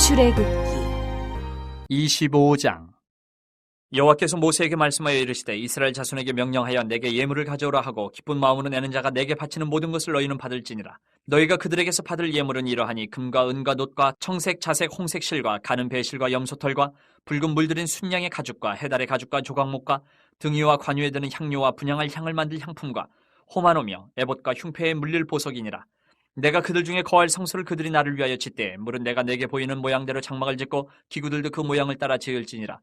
출애굽기 25장. 여호와께서 모세에게 말씀하여 이르시되 이스라엘 자손에게 명령하여 내게 예물을 가져오라 하고 기쁜 마음으로 내는 자가 내게 바치는 모든 것을 너희는 받을지니라. 너희가 그들에게서 받을 예물은 이러하니 금과 은과 놋과 청색, 자색, 홍색 실과 가는 배실과 염소털과 붉은 물들인 순양의 가죽과 해달의 가죽과 조각목과 등이와 관유에 드는 향료와 분향할 향을 만들 향품과 호마노며 에봇과 흉패에 물릴 보석이니라. 내가 그들 중에 거할 성소를 그들이 나를 위하여 짓되 물은 내가 내게 보이는 모양대로 장막을 짓고 기구들도 그 모양을 따라 지을지니라.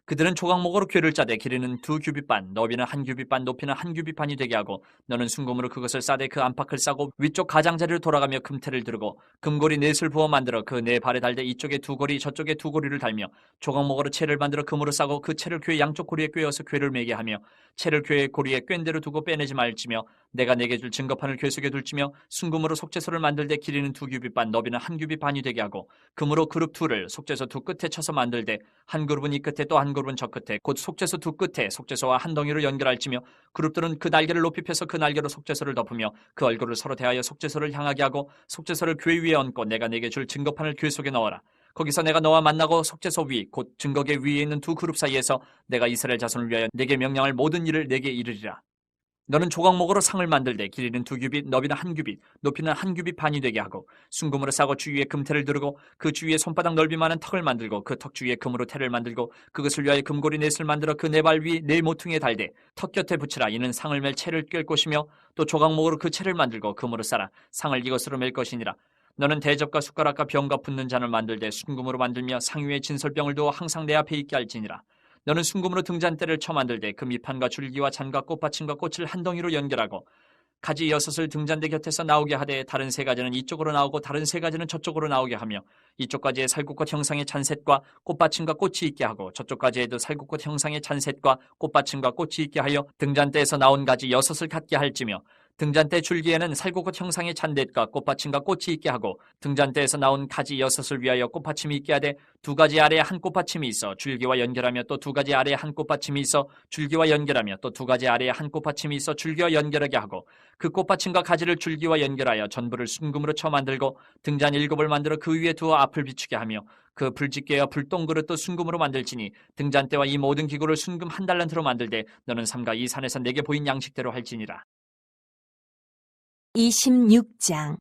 그들은 조각목으로 궤를 짜되 길이는 2규빗 반, 너비는 1규빗 반, 높이는 1규빗 반이 되게 하고 너는 순금으로 그것을 싸되 그 안팎을 싸고 위쪽 가장자리로 돌아가며 금테를 두르고 금고리 넷을 부어 만들어 그 네 발에 달되 이쪽에 2고리 저쪽에 2고리를 달며 조각목으로 채를 만들어 금으로 싸고 그 채를 궤 양쪽 고리에 꿰어서 궤를 매게 하며 채를 궤의 고리에 꿰인 대로 두고 빼내지 말지며 내가 내게 줄 증거판을 궤 속에 둘지며 순금으로 속죄소를 만들되 길이는 2규빗 반, 너비는 1규빗 반이 되게 하고 금으로 그룹 둘을 속죄소 두 끝에 쳐서 만들되 한 그룹은 이 끝에 또 한 그룹은 저 끝에 곧 속죄소 두 끝에 속죄소와 한 덩이로 연결할지며 그룹들은 그 날개를 높이 펴서 그 날개로 속죄소를 덮으며 그 얼굴을 서로 대하여 속죄소를 향하게 하고 속죄소를 궤 위에 얹고 내가 내게 줄 증거판을 궤 속에 넣어라. 거기서 내가 너와 만나고 속죄소 위 곧 증거궤 위에 있는 두 그룹 사이에서 내가 이스라엘 자손을 위하여 내게 명령할 모든 일을 내게 이르리라. 너는 조각목으로 상을 만들되 길이는 2규빗, 너비는 1규빗, 높이는 1규빗 반이 되게 하고 순금으로 싸고 주위에 금테를 두르고 그 주위에 손바닥 넓이만한 턱을 만들고 그 턱 주위에 금으로 테를 만들고 그것을 위하여 금고리 넷을 만들어 그 네 발 위 네 모퉁이에 달되 턱 곁에 붙이라. 이는 상을 맬 채를 꿰 것이며 또 조각목으로 그 채를 만들고 금으로 싸라. 상을 이것으로 맬 것이니라. 너는 대접과 숟가락과 병과 붓는 잔을 만들되 순금으로 만들며 상 위에 진설병을 두어 항상 내 앞에 있게 할지니라. 너는 순금으로 등잔대를 쳐 만들되 그 밑판과 줄기와 잔과 꽃받침과 꽃을 한 덩이로 연결하고 가지 6을 등잔대 곁에서 나오게 하되 다른 3가지는 이쪽으로 나오고 다른 3가지는 저쪽으로 나오게 하며 이쪽 가지에 살구꽃 형상의 잔셋과 꽃받침과 꽃이 있게 하고 저쪽 가지에도 살구꽃 형상의 잔셋과 꽃받침과 꽃이 있게 하여 등잔대에서 나온 가지 6을 갖게 할지며 등잔대 줄기에는 살구꽃 형상의 잔댓과 꽃받침과 꽃이 있게 하고 등잔대에서 나온 가지 6을 위하여 꽃받침이 있게 하되 2가지 아래에 한 꽃받침이 있어 줄기와 연결하며 또 2가지 아래에 한 꽃받침이 있어 줄기와 연결하며 또 2가지 아래에 한 꽃받침이 있어 줄기와 연결하게 하고 그 꽃받침과 가지를 줄기와 연결하여 전부를 순금으로 쳐 만들고 등잔 7을 만들어 그 위에 두어 앞을 비추게 하며 그 불집게와 불똥그릇도 순금으로 만들지니 등잔대와 이 모든 기구를 순금 1달란트로 만들되 너는 삼가 이 산에서 내게 보인 양식대로 할지니라. 26장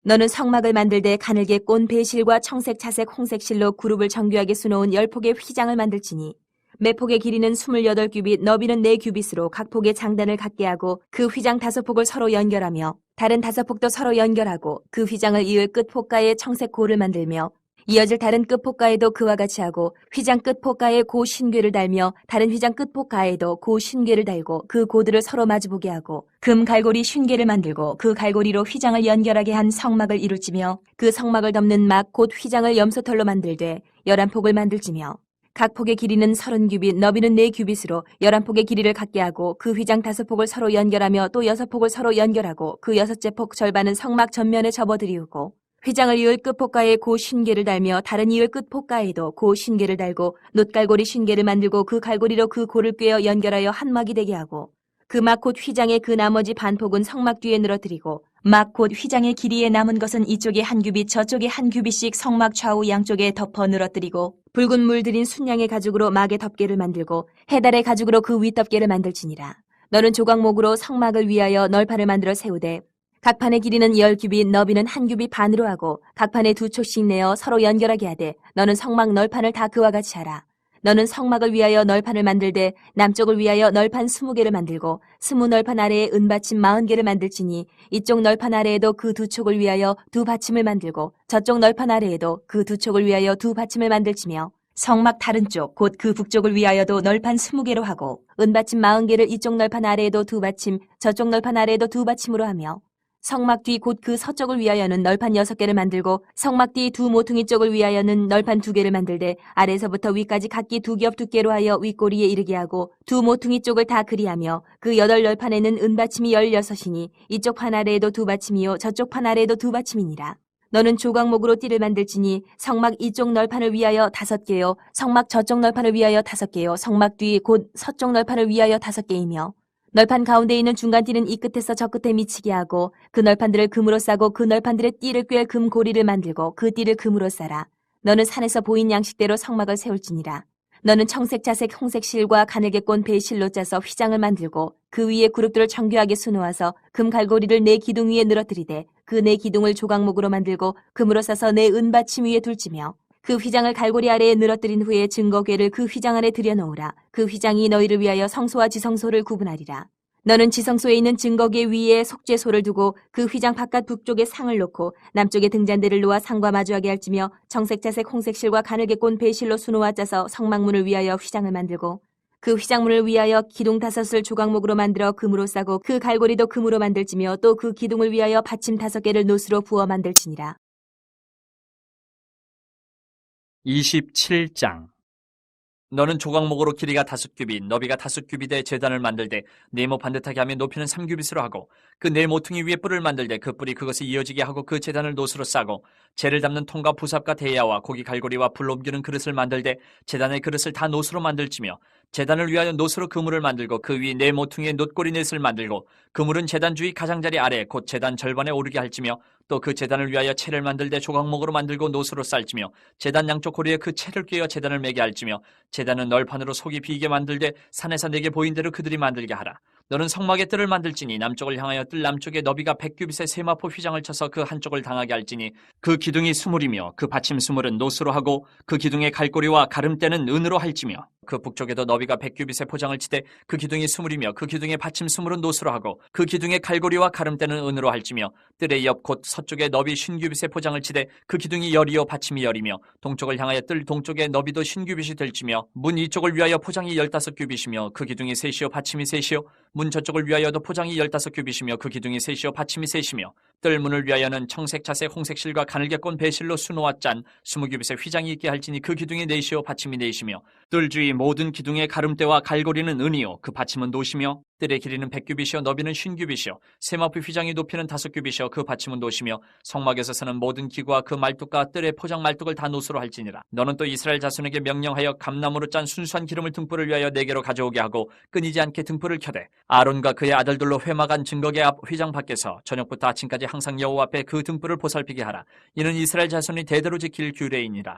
너는 성막을 만들되 가늘게 꼰 배실과 청색, 자색, 홍색 실로 그룹을 정교하게 수놓은 10폭의 휘장을 만들지니 매 폭의 길이는 28규빗, 너비는 4규빗으로 각 폭의 장단을 갖게 하고 그 휘장 5폭을 서로 연결하며 다른 5폭도 서로 연결하고 그 휘장을 이을 끝 폭가에 청색 고를 만들며 이어질 다른 끝 폭가에도 그와 같이 하고 휘장 끝 폭가에 고 신궤를 달며 다른 휘장 끝 폭가에도 고 신궤를 달고 그 고들을 서로 마주보게 하고 금 갈고리 쉰궤를 만들고 그 갈고리로 휘장을 연결하게 한 성막을 이룰지며 그 성막을 덮는 막 곧 휘장을 염소털로 만들되 11폭을 만들지며 각 폭의 길이는 30규빗, 너비는 4규빗으로 11폭의 길이를 갖게 하고 그 휘장 5폭을 서로 연결하며 또 6폭을 서로 연결하고 그 6째 폭 절반은 성막 전면에 접어들이우고 휘장을 이을 끝폭가에 고 쉰궤를 달며 다른 이을 끝폭가에도 고 쉰궤를 달고 놋갈고리 쉰궤를 만들고 그 갈고리로 그 고를 꿰어 연결하여 한 막이 되게 하고 그 막 곧 휘장의 그 나머지 반폭은 성막 뒤에 늘어뜨리고 막 곧 휘장의 길이에 남은 것은 이쪽에 1규빗 저쪽에 1규빗씩 성막 좌우 양쪽에 덮어 늘어뜨리고 붉은 물들인 순양의 가죽으로 막의 덮개를 만들고 해달의 가죽으로 그 윗덮개를 만들지니라. 너는 조각목으로 성막을 위하여 널판을 만들어 세우되 각 판의 길이는 10규빗, 너비는 1규빗 반으로 하고 각 판에 2촉씩 내어 서로 연결하게 하되 너는 성막 널판을 다 그와 같이 하라. 너는 성막을 위하여 널판을 만들되 남쪽을 위하여 널판 20개를 만들고 20널판 아래에 은받침 40개를 만들지니 이쪽 널판 아래에도 그 2촉을 위하여 2받침을 만들고 저쪽 널판 아래에도 그 2촉을 위하여 2받침을 만들지며 성막 다른 쪽 곧 그 북쪽을 위하여도 널판 20개로 하고 은받침 40개를 이쪽 널판 아래에도 2받침 저쪽 널판 아래에도 2받침으로 하며 성막 뒤 곧 그 서쪽을 위하여는 널판 6개를 만들고 성막 뒤 2 모퉁이 쪽을 위하여는 널판 2개를 만들되 아래서부터 위까지 각기 2겹 두께로 하여 윗꼬리에 이르게 하고 2 모퉁이 쪽을 다 그리하며 그 8널판에는 은받침이 16이니 이쪽 판 아래에도 2받침이요 저쪽 판 아래에도 2받침이니라. 너는 조각목으로 띠를 만들지니 성막 이쪽 널판을 위하여 5개요 성막 저쪽 널판을 위하여 5개요 성막 뒤 곧 서쪽 널판을 위하여 5개이며 널판 가운데 있는 중간띠는 이 끝에서 저 끝에 미치게 하고 그 널판들을 금으로 싸고 그 널판들의 띠를 꿰 금고리를 만들고 그 띠를 금으로 싸라. 너는 산에서 보인 양식대로 성막을 세울지니라. 너는 청색, 자색, 홍색 실과 가늘게 꼰 배실로 짜서 휘장을 만들고 그 위에 그룹들을 정교하게 수놓아서 금 갈고리를 네 기둥 위에 늘어뜨리되 그 네 기둥을 조각목으로 만들고 금으로 싸서 네 은받침 위에 둘지며 그 휘장을 갈고리 아래에 늘어뜨린 후에 증거궤를 그 휘장 안에 들여놓으라. 그 휘장이 너희를 위하여 성소와 지성소를 구분하리라. 너는 지성소에 있는 증거궤 위에 속죄소를 두고 그 휘장 바깥 북쪽에 상을 놓고 남쪽에 등잔대를 놓아 상과 마주하게 할지며 청색, 자색, 홍색 실과 가늘게 꼰 배실로 수놓아 짜서 성막문을 위하여 휘장을 만들고 그 휘장문을 위하여 기둥 5을 조각목으로 만들어 금으로 싸고 그 갈고리도 금으로 만들지며 또 그 기둥을 위하여 받침 5개를 노스로 부어 만들지니라. 27장. 너는 조각목으로 길이가 5규빗, 너비가 5규빗의 된 제단을 만들되 네모 반듯하게 하며 높이는 3규빗으로 하고 그 네 모퉁이 위에 뿔을 만들되 그 뿔이 그것을 이어지게 하고 그 제단을 노수로 싸고 재를 담는 통과 부삽과 대야와 고기 갈고리와 불 옮기는 그릇을 만들되 제단의 그릇을 다 노수로 만들지며 제단을 위하여 노수로 그물을 만들고 그 위 네 모퉁이의 놋고리 넷을 만들고 그물은 제단 주위 가장자리 아래 곧 제단 절반에 오르게 할지며 또 그 제단을 위하여 채를 만들되 조각목으로 만들고 노수로 쌀지며 제단 양쪽 고리에 그 채를 꿰어 제단을 매게 할지며 제단은 널판으로 속이 비게 만들되 산에서 내게 보인 대로 그들이 만들게 하라. 너는 성막의 뜰을 만들지니 남쪽을 향하여 뜰 남쪽에 너비가 100규빗의 세마포 휘장을 쳐서 그 한쪽을 당하게 할지니 그 기둥이 수물이며 그 받침 수물은 노수로 하고 그 기둥의 갈고리와 가름대는 은으로 할지며 그 북쪽에도 너비가 100규빗의 포장을 치되 그 기둥이 수물이며 그 기둥의 받침 수물은 노수로 하고 그 기둥의 갈고리와 가름대는 은으로 할지며 뜰의 옆 곧 서쪽에 너비 50규빗의 포장을 치되 그 기둥이 열이요 받침이 열이며 동쪽을 향하여 뜰 동쪽에 너비도 50규빗이 될지며 문 이쪽을 위하여 포장이 15규빗이며 그 기둥이 셋이요 받침이 셋이요 문 저쪽을 위하여도 포장이 15규빗이며 그 기둥이 셋이요 받침이 셋이며 뜰 문을 위하여는 청색, 자색, 홍색 실과 가늘게 꼰 배실로 수놓아 짠 20규빗의 휘장이 있게 할지니 그 기둥이 넷이요 받침이 넷이며 뜰 주위 모든 기둥의 가름대와 갈고리는 은이요 그 받침은 노시며 뜰의 길이는 100규빗이요 너비는 50규빗이요 세마포 휘장이 높이는 5규빗이요 그 받침은 노시며 성막에서 쓰는 모든 기구와 그 말뚝과 뜰의 포장 말뚝을 다 노수로 할지니라. 너는 또 이스라엘 자손에게 명령하여 감나무로 짠 순수한 기름을 등불을 위하여 내게로 가져오게 하고 끊이지 않게 등불을 켜되 아론과 그의 아들들로 회막한 증거궤 앞 휘장 밖에서 저녁부터 아침까지 항상 여호와 앞에 그 등불을 보살피게 하라. 이는 이스라엘 자손이 대대로 지킬 규례이니라.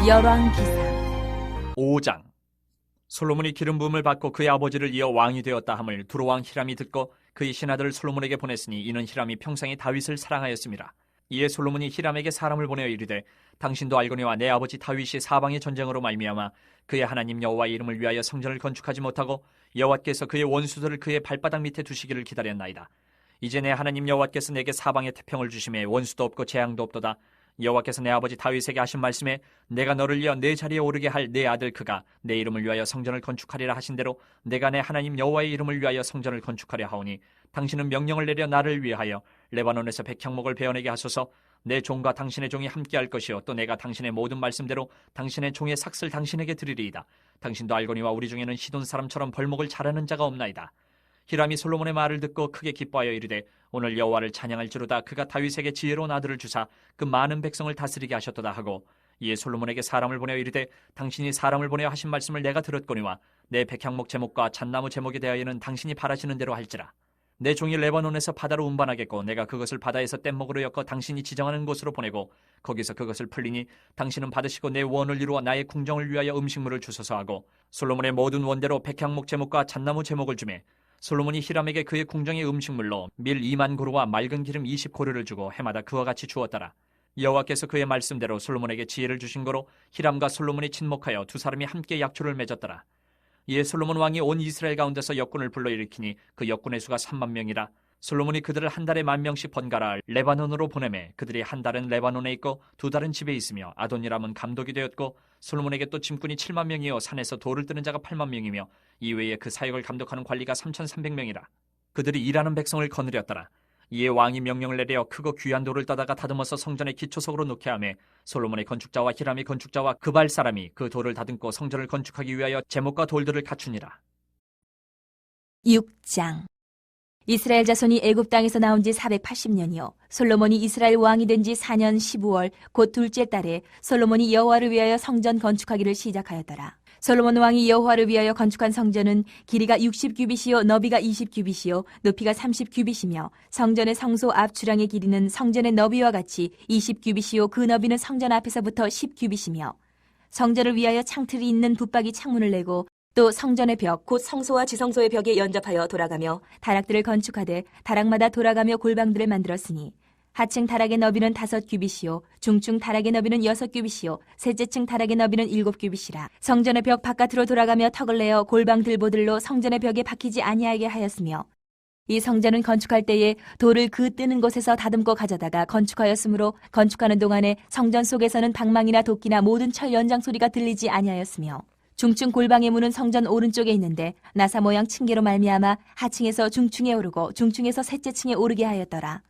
열왕기상 5장. 솔로몬이 기름 부음을 받고 그의 아버지를 이어 왕이 되었다 함을 두로왕 히람이 듣고 그의 신하들을 솔로몬에게 보냈으니 이는 히람이 평생에 다윗을 사랑하였습니다. 이에 솔로몬이 히람에게 사람을 보내어 이르되 당신도 알거니와 내 아버지 다윗이 사방의 전쟁으로 말미암아 그의 하나님 여호와의 이름을 위하여 성전을 건축하지 못하고 여호와께서 그의 원수들을 그의 발바닥 밑에 두시기를 기다렸나이다. 이제 내 하나님 여호와께서 내게 사방에 태평을 주심에 원수도 없고 재앙도 없도다. 여호와께서 내 아버지 다윗에게 하신 말씀에 내가 너를 이어 내 자리에 오르게 할 내 아들 그가 내 이름을 위하여 성전을 건축하리라 하신 대로 내가 내 하나님 여호와의 이름을 위하여 성전을 건축하려 하오니 당신은 명령을 내려 나를 위하여 레바논에서 백향목을 베어내게 하소서. 내 종과 당신의 종이 함께할 것이요 또 내가 당신의 모든 말씀대로 당신의 종의 삭슬 당신에게 드리리이다. 당신도 알거니와 우리 중에는 시돈 사람처럼 벌목을 잘하는 자가 없나이다. 히람이 솔로몬의 말을 듣고 크게 기뻐하여 이르되 오늘 여호와를 찬양할지로다. 그가 다윗에게 지혜로운 아들을 주사 그 많은 백성을 다스리게 하셨도다 하고 이에 솔로몬에게 사람을 보내어 이르되 당신이 사람을 보내어 하신 말씀을 내가 들었거니와 내 백향목 제목과 잣나무 제목에 대하여는 당신이 바라시는 대로 할지라. 내 종이 레바논에서 바다로 운반하겠고 내가 그것을 바다에서 뗏목으로 엮어 당신이 지정하는 곳으로 보내고 거기서 그것을 풀리니 당신은 받으시고 내 원을 이루어 나의 궁정을 위하여 음식물을 주소서 하고 솔로몬의 모든 원대로 백향목 제목과 잣나무 제목을 주매 솔로몬이 히람에게 그의 궁정의 음식물로 밀 2만 고루와 맑은 기름 20고루를 주고 해마다 그와 같이 주었더라. 여호와께서 그의 말씀대로 솔로몬에게 지혜를 주신 거로 히람과 솔로몬이 친목하여 두 사람이 함께 약조를 맺었더라. 이에 솔로몬 왕이 온 이스라엘 가운데서 역군을 불러일으키니 그 역군의 수가 3만 명이라. 솔로몬이 그들을 한 달에 10,000명씩 번갈아 레바논으로 보내매 그들이 한 달은 레바논에 있고 두 달은 집에 있으며 아도니람은 감독이 되었고 솔로몬에게 또 짐꾼이 7만 명이요 산에서 돌을 뜨는 자가 8만 명이며 이외에 그 사역을 감독하는 관리가 3,300명이라. 그들이 일하는 백성을 거느렸더라. 이에 왕이 명령을 내려 크고 귀한 돌을 따다가 다듬어서 성전의 기초석으로 놓게 하매 솔로몬의 건축자와 히람의 건축자와 그발 사람이 그 돌을 다듬고 성전을 건축하기 위하여 제목과 돌들을 갖추니라. 6장. 이스라엘 자손이 애굽 땅에서 나온 지 480년이요 솔로몬이 이스라엘 왕이 된 지 4년 15월 곧 둘째 달에 솔로몬이 여호와를 위하여 성전 건축하기를 시작하였더라. 솔로몬 왕이 여호와를 위하여 건축한 성전은 길이가 60규빗이요 너비가 20규빗이요 높이가 30규빗이며 성전의 성소 앞 주량의 길이는 성전의 너비와 같이 20규빗이요 그 너비는 성전 앞에서부터 10규빗이며 성전을 위하여 창틀이 있는 붙박이 창문을 내고 또 성전의 벽 곧 성소와 지성소의 벽에 연접하여 돌아가며 다락들을 건축하되 다락마다 돌아가며 골방들을 만들었으니 하층 다락의 너비는 5규빗이요 중층 다락의 너비는 6규빗이요 셋째 층 다락의 너비는 7규빗이라. 성전의 벽 바깥으로 돌아가며 턱을 내어 골방 들보들로 성전의 벽에 박히지 아니하게 하였으며 이 성전은 건축할 때에 돌을 그 뜨는 곳에서 다듬고 가져다가 건축하였으므로 건축하는 동안에 성전 속에서는 방망이나 도끼나 모든 철 연장 소리가 들리지 아니하였으며 중층 골방의 문은 성전 오른쪽에 있는데 나사 모양 층계로 말미암아 하층에서 중층에 오르고 중층에서 셋째 층에 오르게 하였더라.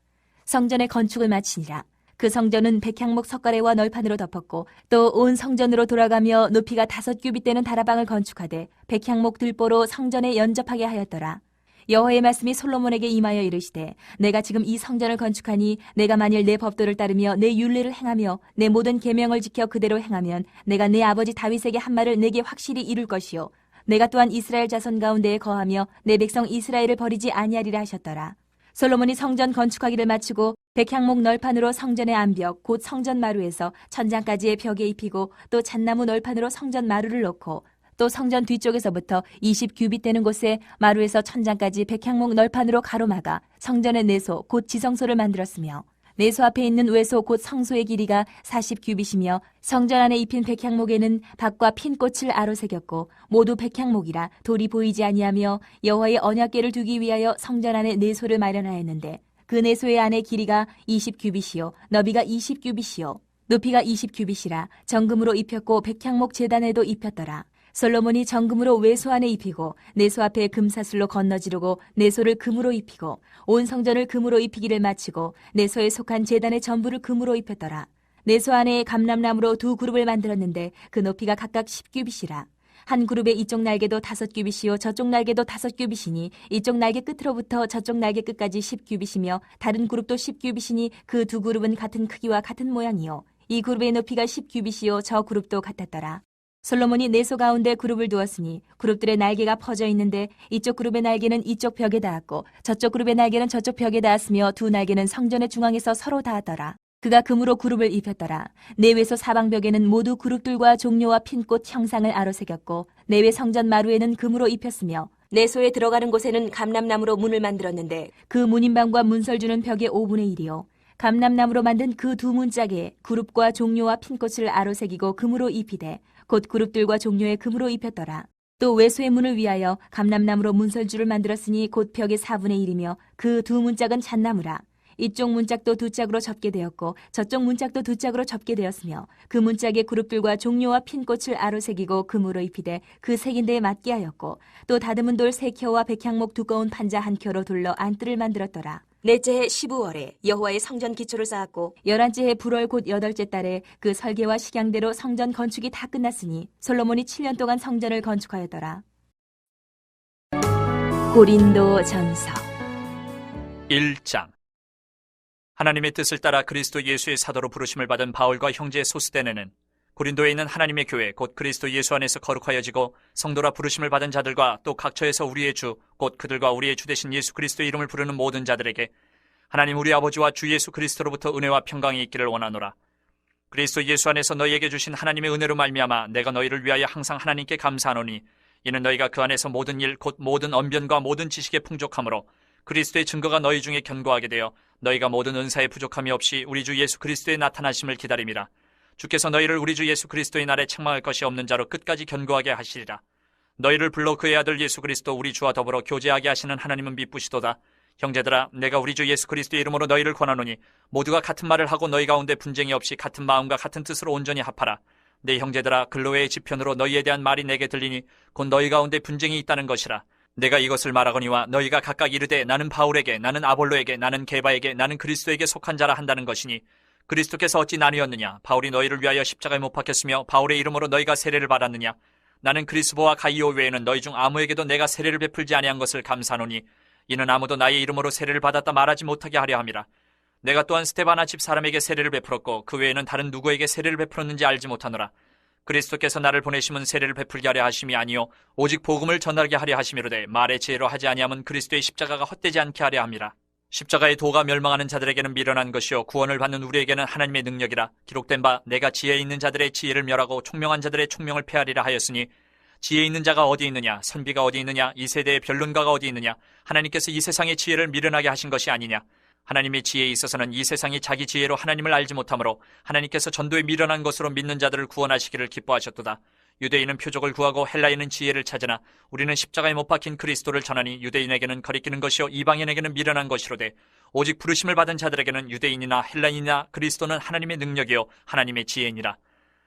성전의 건축을 마치니라. 그 성전은 백향목 석가래와 널판으로 덮었고 또 온 성전으로 돌아가며 높이가 5규빗 되는 다라방을 건축하되 백향목 들보로 성전에 연접하게 하였더라. 여호와의 말씀이 솔로몬에게 임하여 이르시되 내가 지금 이 성전을 건축하니 내가 만일 내 법도를 따르며 내 율례를 행하며 내 모든 계명을 지켜 그대로 행하면 내가 내 아버지 다윗에게 한 말을 내게 확실히 이룰 것이요 내가 또한 이스라엘 자손 가운데에 거하며 내 백성 이스라엘을 버리지 아니하리라 하셨더라. 솔로몬이 성전 건축하기를 마치고 백향목 널판으로 성전의 안벽 곧 성전 마루에서 천장까지의 벽에 입히고 또 잣나무 널판으로 성전 마루를 놓고 또 성전 뒤쪽에서부터 20규빗 되는 곳에 마루에서 천장까지 백향목 널판으로 가로막아 성전의 내소 곧 지성소를 만들었으며 내소 앞에 있는 외소 곧 성소의 길이가 40규빗이며 성전 안에 입힌 백향목에는 밭과 핀 꽃을 아로새겼고 모두 백향목이라 돌이 보이지 아니하며 여호와의 언약궤를 두기 위하여 성전 안에 내소를 마련하였는데 그 내소의 안에 길이가 20규빗이요 너비가 20규빗이요 높이가 20규빗이라 정금으로 입혔고 백향목 제단에도 입혔더라. 솔로몬이 정금으로 외소 안에 입히고 내소 앞에 금사슬로 건너지르고 내소를 금으로 입히고 온 성전을 금으로 입히기를 마치고 내소에 속한 제단의 전부를 금으로 입혔더라. 내소 안에 감람나무로 2그룹을 만들었는데 그 높이가 각각 10규빗이라. 한 그룹의 이쪽 날개도 5규빗이요 저쪽 날개도 5규빗이니 이쪽 날개 끝으로부터 저쪽 날개 끝까지 10규빗이며 다른 그룹도 10규빗이니 그 2그룹은 같은 크기와 같은 모양이요 이 그룹의 높이가 10규빗이요 저 그룹도 같았더라. 솔로몬이 내소 가운데 그룹을 두었으니 그룹들의 날개가 퍼져 있는데 이쪽 그룹의 날개는 이쪽 벽에 닿았고 저쪽 그룹의 날개는 저쪽 벽에 닿았으며 두 날개는 성전의 중앙에서 서로 닿았더라. 그가 금으로 그룹을 입혔더라. 내외소 사방벽에는 모두 그룹들과 종려와 핀꽃 형상을 아로새겼고 내외 성전 마루에는 금으로 입혔으며 내소에 들어가는 곳에는 감람나무로 문을 만들었는데 그 문인방과 문설주는 벽의 5분의 1이요 감람나무로 만든 그 두 문짝에 그룹과 종려와 핀꽃을 아로새기고 금으로 입히되 곧 그룹들과 종려에 금으로 입혔더라. 또 외소의 문을 위하여 감람나무로 문설주를 만들었으니 곧 벽의 4분의 1이며 그 두 문짝은 잣나무라. 이쪽 문짝도 2짝으로 접게 되었고 저쪽 문짝도 2짝으로 접게 되었으며 그 문짝에 그룹들과 종려와 핀꽃을 아로새기고 금으로 입히되 그 색인 데에 맞게 하였고 또 다듬은 돌 3켜와 백향목 두꺼운 판자 1켜로 둘러 안뜰을 만들었더라. 넷째 해 15월에 여호와의 성전 기초를 쌓았고 11째 해 불월 곧 8째 달에 그 설계와 식양대로 성전 건축이 다 끝났으니 솔로몬이 7년 동안 성전을 건축하였더라. 고린도 전서 1장. 하나님의 뜻을 따라 그리스도 예수의 사도로 부르심을 받은 바울과 형제 소스데네는 고린도에 있는 하나님의 교회 곧 그리스도 예수 안에서 거룩하여지고 성도라 부르심을 받은 자들과 또 각처에서 우리의 주 곧 그들과 우리의 주 되신 예수 그리스도의 이름을 부르는 모든 자들에게 하나님 우리 아버지와 주 예수 그리스도로부터 은혜와 평강이 있기를 원하노라. 그리스도 예수 안에서 너희에게 주신 하나님의 은혜로 말미암아 내가 너희를 위하여 항상 하나님께 감사하노니 이는 너희가 그 안에서 모든 일 곧 모든 언변과 모든 지식의 풍족함으로 그리스도의 증거가 너희 중에 견고하게 되어 너희가 모든 은사에 부족함이 없이 우리 주 예수 그리스도의 나타나심을 기다림이라. 주께서 너희를 우리 주 예수 그리스도의 날에 책망할 것이 없는 자로 끝까지 견고하게 하시리라. 너희를 불러 그의 아들 예수 그리스도 우리 주와 더불어 교제하게 하시는 하나님은 미쁘시도다. 형제들아, 내가 우리 주 예수 그리스도의 이름으로 너희를 권하노니 모두가 같은 말을 하고 너희 가운데 분쟁이 없이 같은 마음과 같은 뜻으로 온전히 합하라. 내 형제들아, 글로웨의 지편으로 너희에 대한 말이 내게 들리니 곧 너희 가운데 분쟁이 있다는 것이라. 내가 이것을 말하거니와 너희가 각각 이르되 나는 바울에게, 나는 아볼로에게, 나는 게바에게, 나는 그리스도에게 속한 자라 한다는 것이니 그리스도께서 어찌 나뉘었느냐? 바울이 너희를 위하여 십자가에 못 박혔으며 바울의 이름으로 너희가 세례를 받았느냐? 나는 그리스보와 가이오 외에는 너희 중 아무에게도 내가 세례를 베풀지 아니한 것을 감사하노니 이는 아무도 나의 이름으로 세례를 받았다 말하지 못하게 하려 함이라. 내가 또한 스데바나 집 사람에게 세례를 베풀었고 그 외에는 다른 누구에게 세례를 베풀었는지 알지 못하노라. 그리스도께서 나를 보내심은 세례를 베풀게 하려 하심이 아니요 오직 복음을 전하게 하려 하심이로되 말의 지혜로 하지 아니하면 그리스도의 십자가가 헛되지 않게 하려 함이라. 십자가의 도가 멸망하는 자들에게는 미련한 것이요 구원을 받는 우리에게는 하나님의 능력이라. 기록된 바 내가 지혜 있는 자들의 지혜를 멸하고 총명한 자들의 총명을 폐하리라 하였으니 지혜 있는 자가 어디 있느냐, 선비가 어디 있느냐, 이 세대의 변론가가 어디 있느냐. 하나님께서 이 세상의 지혜를 미련하게 하신 것이 아니냐. 하나님의 지혜에 있어서는 이 세상이 자기 지혜로 하나님을 알지 못하므로 하나님께서 전도에 미련한 것으로 믿는 자들을 구원하시기를 기뻐하셨도다. 유대인은 표적을 구하고 헬라인은 지혜를 찾으나 우리는 십자가에 못 박힌 그리스도를 전하니 유대인에게는 거리끼는 것이요 이방인에게는 미련한 것이로되 오직 부르심을 받은 자들에게는 유대인이나 헬라인이나 그리스도는 하나님의 능력이요 하나님의 지혜니라.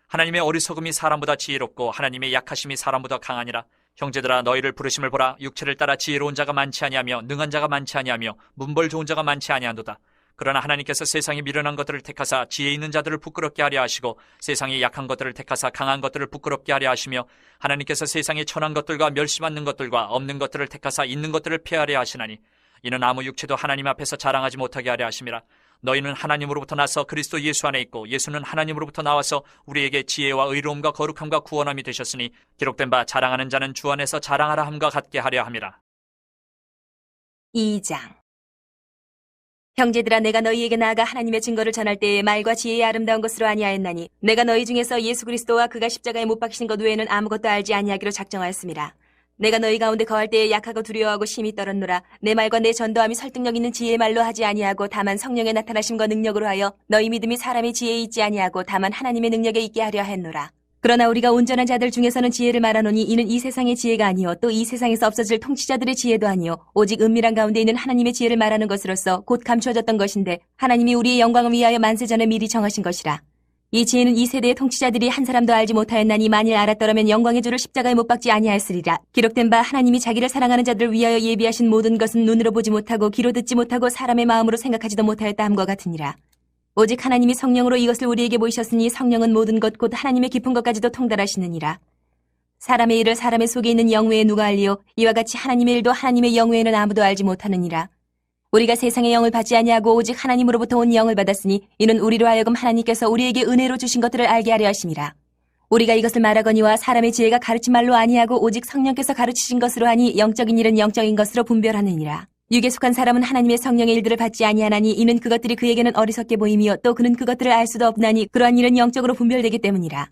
하나님의 어리석음이 사람보다 지혜롭고 하나님의 약하심이 사람보다 강하니라. 형제들아 너희를 부르심을 보라. 육체를 따라 지혜로운 자가 많지 아니하며 능한 자가 많지 아니하며 문벌 좋은 자가 많지 아니한도다. 그러나 하나님께서 세상에 미련한 것들을 택하사 지혜 있는 자들을 부끄럽게 하려 하시고 세상에 약한 것들을 택하사 강한 것들을 부끄럽게 하려 하시며 하나님께서 세상에 천한 것들과 멸시받는 것들과 없는 것들을 택하사 있는 것들을 폐하려 하시나니 이는 아무 육체도 하나님 앞에서 자랑하지 못하게 하려 하심이라. 너희는 하나님으로부터 나서 그리스도 예수 안에 있고 예수는 하나님으로부터 나와서 우리에게 지혜와 의로움과 거룩함과 구원함이 되셨으니 기록된 바 자랑하는 자는 주 안에서 자랑하라 함과 같게 하려 함이라. 2장. 형제들아 내가 너희에게 나아가 하나님의 증거를 전할 때에 말과 지혜의 아름다운 것으로 아니하였나니 내가 너희 중에서 예수 그리스도와 그가 십자가에 못 박히신 것 외에는 아무것도 알지 아니하기로 작정하였습니다. 내가 너희 가운데 거할 때에 약하고 두려워하고 심히 떨었노라. 내 말과 내 전도함이 설득력 있는 지혜의 말로 하지 아니하고 다만 성령의 나타나심과 능력으로 하여 너희 믿음이 사람의 지혜에 있지 아니하고 다만 하나님의 능력에 있게 하려 했노라. 그러나 우리가 온전한 자들 중에서는 지혜를 말하노니 이는 이 세상의 지혜가 아니요 또 이 세상에서 없어질 통치자들의 지혜도 아니요 오직 은밀한 가운데 있는 하나님의 지혜를 말하는 것으로서 곧 감추어졌던 것인데 하나님이 우리의 영광을 위하여 만세 전에 미리 정하신 것이라. 이 지혜는 이 세대의 통치자들이 한 사람도 알지 못하였나니 만일 알았더라면 영광의 주를 십자가에 못 박지 아니하였으리라. 기록된 바 하나님이 자기를 사랑하는 자들을 위하여 예비하신 모든 것은 눈으로 보지 못하고 귀로 듣지 못하고 사람의 마음으로 생각하지도 못하였다 함과 같으니라. 오직 하나님이 성령으로 이것을 우리에게 보이셨으니 성령은 모든 것 곧 하나님의 깊은 것까지도 통달하시느니라. 사람의 일을 사람의 속에 있는 영 외에 누가 알리요 이와 같이 하나님의 일도 하나님의 영 외에는 아무도 알지 못하느니라. 우리가 세상의 영을 받지 아니하고 오직 하나님으로부터 온 영을 받았으니 이는 우리로 하여금 하나님께서 우리에게 은혜로 주신 것들을 알게 하려 하심이라. 우리가 이것을 말하거니와 사람의 지혜가 가르친 말로 아니하고 오직 성령께서 가르치신 것으로 하니 영적인 일은 영적인 것으로 분별하느니라. 육에 속한 사람은 하나님의 성령의 일들을 받지 아니하나니 이는 그것들이 그에게는 어리석게 보임이요 또 그는 그것들을 알 수도 없나니 그러한 일은 영적으로 분별되기 때문이라.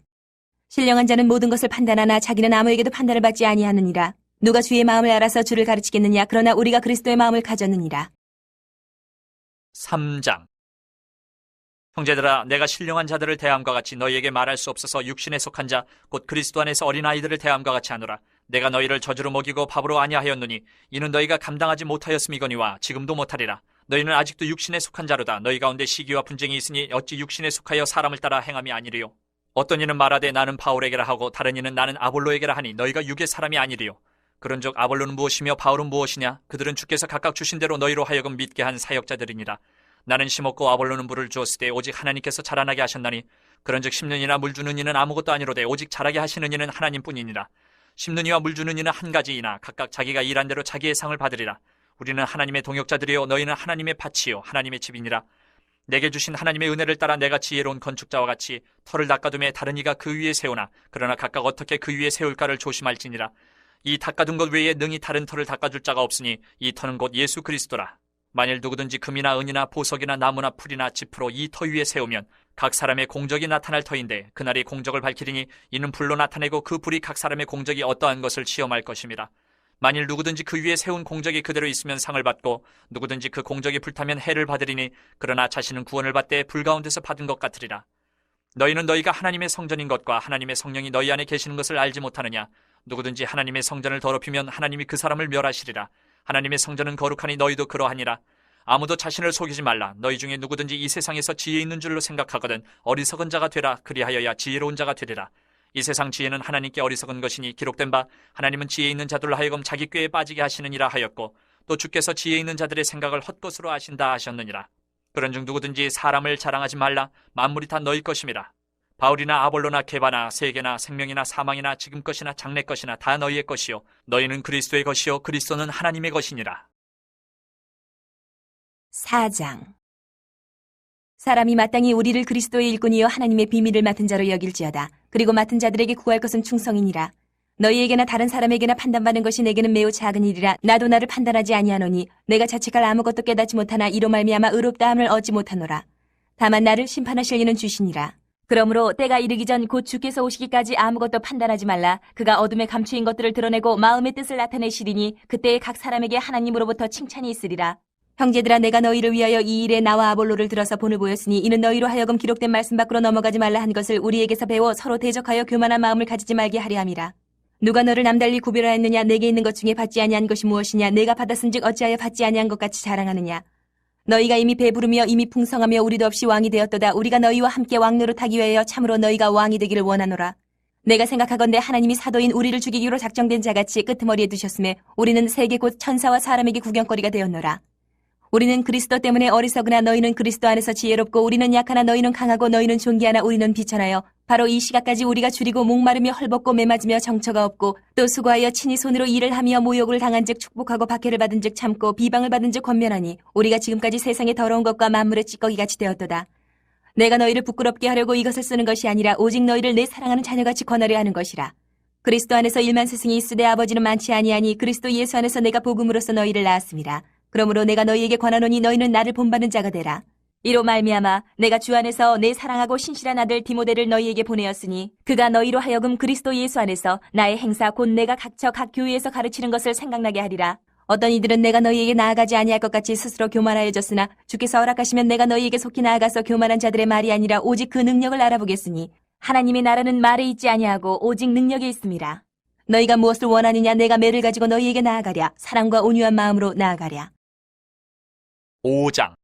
신령한 자는 모든 것을 판단하나 자기는 아무에게도 판단을 받지 아니하느니라. 누가 주의 마음을 알아서 주를 가르치겠느냐. 그러나 우리가 그리스도의 마음을 가졌느니라. 3장. 형제들아 내가 신령한 자들을 대함과 같이 너희에게 말할 수 없어서 육신에 속한 자 곧 그리스도 안에서 어린아이들을 대함과 같이 하노라. 내가 너희를 저주로 먹이고 밥으로 아니하였노니 이는 너희가 감당하지 못하였음이거니와 지금도 못하리라. 너희는 아직도 육신에 속한 자로다. 너희 가운데 시기와 분쟁이 있으니 어찌 육신에 속하여 사람을 따라 행함이 아니리요. 어떤 이는 말하되 나는 바울에게라 하고 다른 이는 나는 아볼로에게라 하니 너희가 육의 사람이 아니리요. 그런즉 아볼로는 무엇이며 바울은 무엇이냐. 그들은 주께서 각각 주신 대로 너희로 하여금 믿게 한 사역자들이니라. 나는 심었고 아볼로는 물을 주었으되 오직 하나님께서 자라나게 하셨나니 그런즉 심는 이나 물 주는 이는 아무것도 아니로되 오직 자라게 하시는 이는 하나님뿐이니라. 심는 이와 물 주는 이는 한 가지이나 각각 자기가 일한 대로 자기의 상을 받으리라. 우리는 하나님의 동역자들이요 너희는 하나님의 밭이요 하나님의 집이니라. 내게 주신 하나님의 은혜를 따라 내가 지혜로운 건축자와 같이 터를 닦아둠에 다른 이가 그 위에 세우나 그러나 각각 어떻게 그 위에 세울까를 조심할지니라. 이 닦아둔 것 외에 능히 다른 터를 닦아줄 자가 없으니 이 터는 곧 예수 그리스도라. 만일 누구든지 금이나 은이나 보석이나 나무나 풀이나 짚으로 이 터 위에 세우면 각 사람의 공적이 나타날 터인데 그날이 공적을 밝히리니 이는 불로 나타내고 그 불이 각 사람의 공적이 어떠한 것을 시험할 것입니다. 만일 누구든지 그 위에 세운 공적이 그대로 있으면 상을 받고 누구든지 그 공적이 불타면 해를 받으리니 그러나 자신은 구원을 받되 불 가운데서 받은 것 같으리라. 너희는 너희가 하나님의 성전인 것과 하나님의 성령이 너희 안에 계시는 것을 알지 못하느냐. 누구든지 하나님의 성전을 더럽히면 하나님이 그 사람을 멸하시리라. 하나님의 성전은 거룩하니 너희도 그러하니라. 아무도 자신을 속이지 말라. 너희 중에 누구든지 이 세상에서 지혜 있는 줄로 생각하거든 어리석은 자가 되라. 그리하여야 지혜로운 자가 되리라. 이 세상 지혜는 하나님께 어리석은 것이니 기록된 바 하나님은 지혜 있는 자들로 하여금 자기 꾀에 빠지게 하시느니라 하였고 또 주께서 지혜 있는 자들의 생각을 헛것으로 하신다 하셨느니라. 그런즉 누구든지 사람을 자랑하지 말라. 만물이 다 너희 것임이라. 바울이나 아볼로나 게바나 세계나 생명이나 사망이나 지금 것이나 장래 것이나 다 너희의 것이요 너희는 그리스도의 것이요 그리스도는 하나님의 것이니라. 4장. 사람이 마땅히 우리를 그리스도의 일꾼이요 하나님의 비밀을 맡은 자로 여길지어다. 그리고 맡은 자들에게 구할 것은 충성이니라. 너희에게나 다른 사람에게나 판단받는 것이 내게는 매우 작은 일이라. 나도 나를 판단하지 아니하노니 내가 자책할 아무것도 깨닫지 못하나 이로 말미암아 의롭다함을 얻지 못하노라. 다만 나를 심판하실 이는 주시니라. 그러므로 때가 이르기 전 곧 주께서 오시기까지 아무것도 판단하지 말라. 그가 어둠에 감추인 것들을 드러내고 마음의 뜻을 나타내시리니 그때에 각 사람에게 하나님으로부터 칭찬이 있으리라. 형제들아, 내가 너희를 위하여 이 일에 나와 아볼로를 들어서 본을 보였으니 이는 너희로 하여금 기록된 말씀 밖으로 넘어가지 말라 한 것을 우리에게서 배워 서로 대적하여 교만한 마음을 가지지 말게 하려 함이라. 누가 너를 남달리 구별하였느냐? 내게 있는 것 중에 받지 아니한 것이 무엇이냐? 내가 받았은즉 어찌하여 받지 아니한 것 같이 자랑하느냐? 너희가 이미 배부르며 이미 풍성하며 우리도 없이 왕이 되었도다. 우리가 너희와 함께 왕 노릇하기 위하여 참으로 너희가 왕이 되기를 원하노라. 내가 생각하건대 하나님이 사도인 우리를 죽이기로 작정된 자같이 끄트머리에 두셨음에 우리는 세계 곧 천사와 사람에게 구경거리가 되었노라. 우리는 그리스도 때문에 어리석으나 너희는 그리스도 안에서 지혜롭고 우리는 약하나 너희는 강하고 너희는 존귀하나 우리는 비천하여 바로 이 시각까지 우리가 줄이고 목마르며 헐벗고 매맞으며 정처가 없고 또 수고하여 친히 손으로 일을 하며 모욕을 당한즉 축복하고 박해를 받은즉 참고 비방을 받은즉 권면하니 우리가 지금까지 세상의 더러운 것과 만물의 찌꺼기같이 되었도다. 내가 너희를 부끄럽게 하려고 이것을 쓰는 것이 아니라 오직 너희를 내 사랑하는 자녀같이 권하려 하는 것이라. 그리스도 안에서 일만 스승이 있으되 아버지는 많지 아니하니 그리스도 예수 안에서 내가 복음으로써 너희를 낳았습니다. 그러므로 내가 너희에게 권하노니 너희는 나를 본받는 자가 되라. 이로 말미암아 내가 주 안에서 내 사랑하고 신실한 아들 디모데를 너희에게 보내었으니 그가 너희로 하여금 그리스도 예수 안에서 나의 행사 곧 내가 각처 각 교회에서 가르치는 것을 생각나게 하리라. 어떤 이들은 내가 너희에게 나아가지 아니할 것 같이 스스로 교만하여졌으나 주께서 허락하시면 내가 너희에게 속히 나아가서 교만한 자들의 말이 아니라 오직 그 능력을 알아보겠으니 하나님의 나라는 말에 있지 아니하고 오직 능력에 있습니다. 너희가 무엇을 원하느냐? 내가 매를 가지고 너희에게 나아가랴. 사랑과 온유한 마음으로 나아가랴. 5장.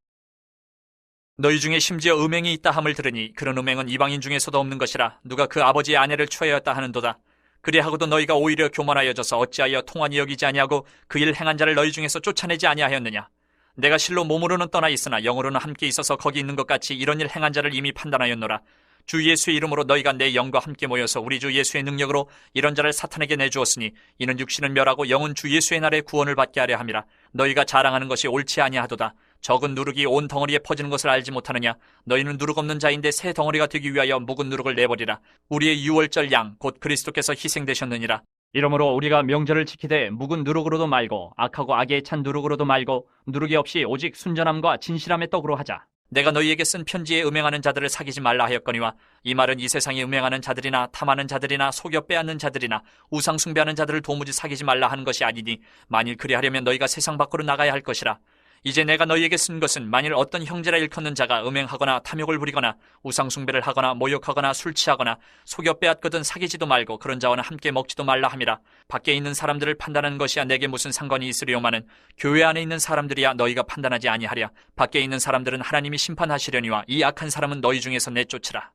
너희 중에 심지어 음행이 있다 함을 들으니 그런 음행은 이방인 중에서도 없는 것이라. 누가 그 아버지의 아내를 취하였다 하는도다. 그리하고도 너희가 오히려 교만하여져서 어찌하여 통한이 여기지 아니하고 그 일 행한 자를 너희 중에서 쫓아내지 아니하였느냐? 내가 실로 몸으로는 떠나 있으나 영으로는 함께 있어서 거기 있는 것 같이 이런 일 행한 자를 이미 판단하였노라. 주 예수의 이름으로 너희가 내 영과 함께 모여서 우리 주 예수의 능력으로 이런 자를 사탄에게 내주었으니 이는 육신은 멸하고 영은 주 예수의 날에 구원을 받게 하려 함이라. 너희가 자랑하는 것이 옳지 아니하도다. 적은 누룩이 온 덩어리에 퍼지는 것을 알지 못하느냐? 너희는 누룩 없는 자인데 새 덩어리가 되기 위하여 묵은 누룩을 내버리라. 우리의 유월절 양 곧 그리스도께서 희생되셨느니라. 이러므로 우리가 명절을 지키되 묵은 누룩으로도 말고 악하고 악에 찬 누룩으로도 말고 누룩이 없이 오직 순전함과 진실함의 떡으로 하자. 내가 너희에게 쓴 편지에 음행하는 자들을 사귀지 말라 하였거니와 이 말은 이 세상에 음행하는 자들이나 탐하는 자들이나 속여 빼앗는 자들이나 우상 숭배하는 자들을 도무지 사귀지 말라 하는 것이 아니니 만일 그리하려면 너희가 세상 밖으로 나가야 할 것이라. 이제 내가 너희에게 쓴 것은 만일 어떤 형제라 일컫는 자가 음행하거나 탐욕을 부리거나 우상 숭배를 하거나 모욕하거나 술 취하거나 속여 빼앗거든 사귀지도 말고 그런 자와는 함께 먹지도 말라 함이라. 밖에 있는 사람들을 판단하는 것이야 내게 무슨 상관이 있으리요마는 교회 안에 있는 사람들이야 너희가 판단하지 아니하랴. 밖에 있는 사람들은 하나님이 심판하시려니와 이 악한 사람은 너희 중에서 내쫓으라.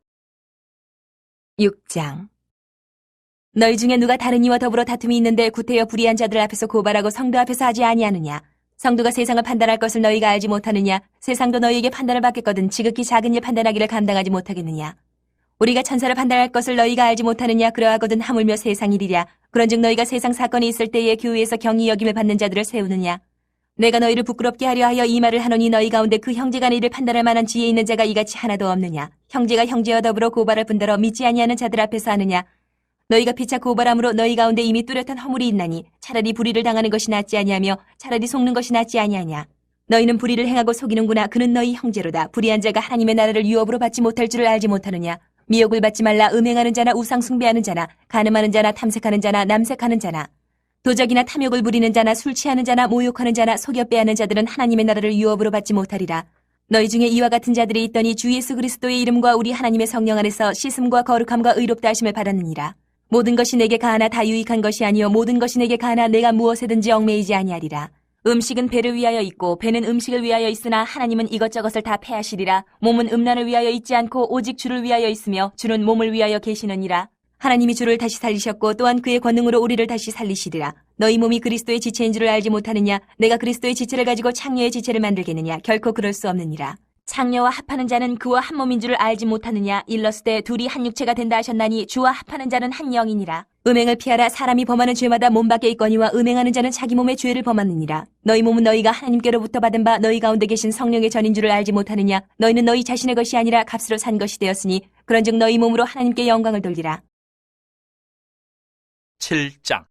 6장. 너희 중에 누가 다른 이와 더불어 다툼이 있는데 구태여 불의한 자들 앞에서 고발하고 성도 앞에서 하지 아니하느냐? 성도가 세상을 판단할 것을 너희가 알지 못하느냐? 세상도 너희에게 판단을 받겠거든 지극히 작은 일 판단하기를 감당하지 못하겠느냐? 우리가 천사를 판단할 것을 너희가 알지 못하느냐? 그러하거든 하물며 세상 일이랴. 그런즉 너희가 세상 사건이 있을 때에 교회에서 경히 여김을 받는 자들을 세우느냐? 내가 너희를 부끄럽게 하려 하여 이 말을 하노니 너희 가운데 그 형제간의 일을 판단할 만한 지혜 있는 자가 이같이 하나도 없느냐? 형제가 형제와 더불어 고발할 뿐더러 믿지 아니하는 자들 앞에서 하느냐? 너희가 피차 고발함으로 너희 가운데 이미 뚜렷한 허물이 있나니 차라리 불의를 당하는 것이 낫지 아니하며 차라리 속는 것이 낫지 아니하냐. 너희는 불의를 행하고 속이는구나. 그는 너희 형제로다. 불의한 자가 하나님의 나라를 유업으로 받지 못할 줄을 알지 못하느냐. 미혹을 받지 말라. 음행하는 자나 우상 숭배하는 자나 간음하는 자나 탐색하는 자나 남색하는 자나 도적이나 탐욕을 부리는 자나 술 취하는 자나 모욕하는 자나 속여 빼앗는 자들은 하나님의 나라를 유업으로 받지 못하리라. 너희 중에 이와 같은 자들이 있더니 주 예수 그리스도의 이름과 우리 하나님의 성령 안에서 씻음과 거룩함과 의롭다 하심을 받았느니라. 모든 것이 내게 가하나 다 유익한 것이 아니요 모든 것이 내게 가하나 내가 무엇에든지 얽매이지 아니하리라. 음식은 배를 위하여 있고 배는 음식을 위하여 있으나 하나님은 이것저것을 다 패하시리라. 몸은 음란을 위하여 있지 않고 오직 주를 위하여 있으며 주는 몸을 위하여 계시느니라. 하나님이 주를 다시 살리셨고 또한 그의 권능으로 우리를 다시 살리시리라. 너희 몸이 그리스도의 지체인 줄을 알지 못하느냐? 내가 그리스도의 지체를 가지고 창녀의 지체를 만들겠느냐? 결코 그럴 수 없느니라. 창녀와 합하는 자는 그와 한 몸인 줄을 알지 못하느냐. 일렀으되 둘이 한 육체가 된다 하셨나니 주와 합하는 자는 한 영이니라. 음행을 피하라. 사람이 범하는 죄마다 몸 밖에 있거니와 음행하는 자는 자기 몸의 죄를 범하느니라. 너희 몸은 너희가 하나님께로부터 받은 바 너희 가운데 계신 성령의 전인 줄을 알지 못하느냐. 너희는 너희 자신의 것이 아니라 값으로 산 것이 되었으니 그런즉 너희 몸으로 하나님께 영광을 돌리라. 7장.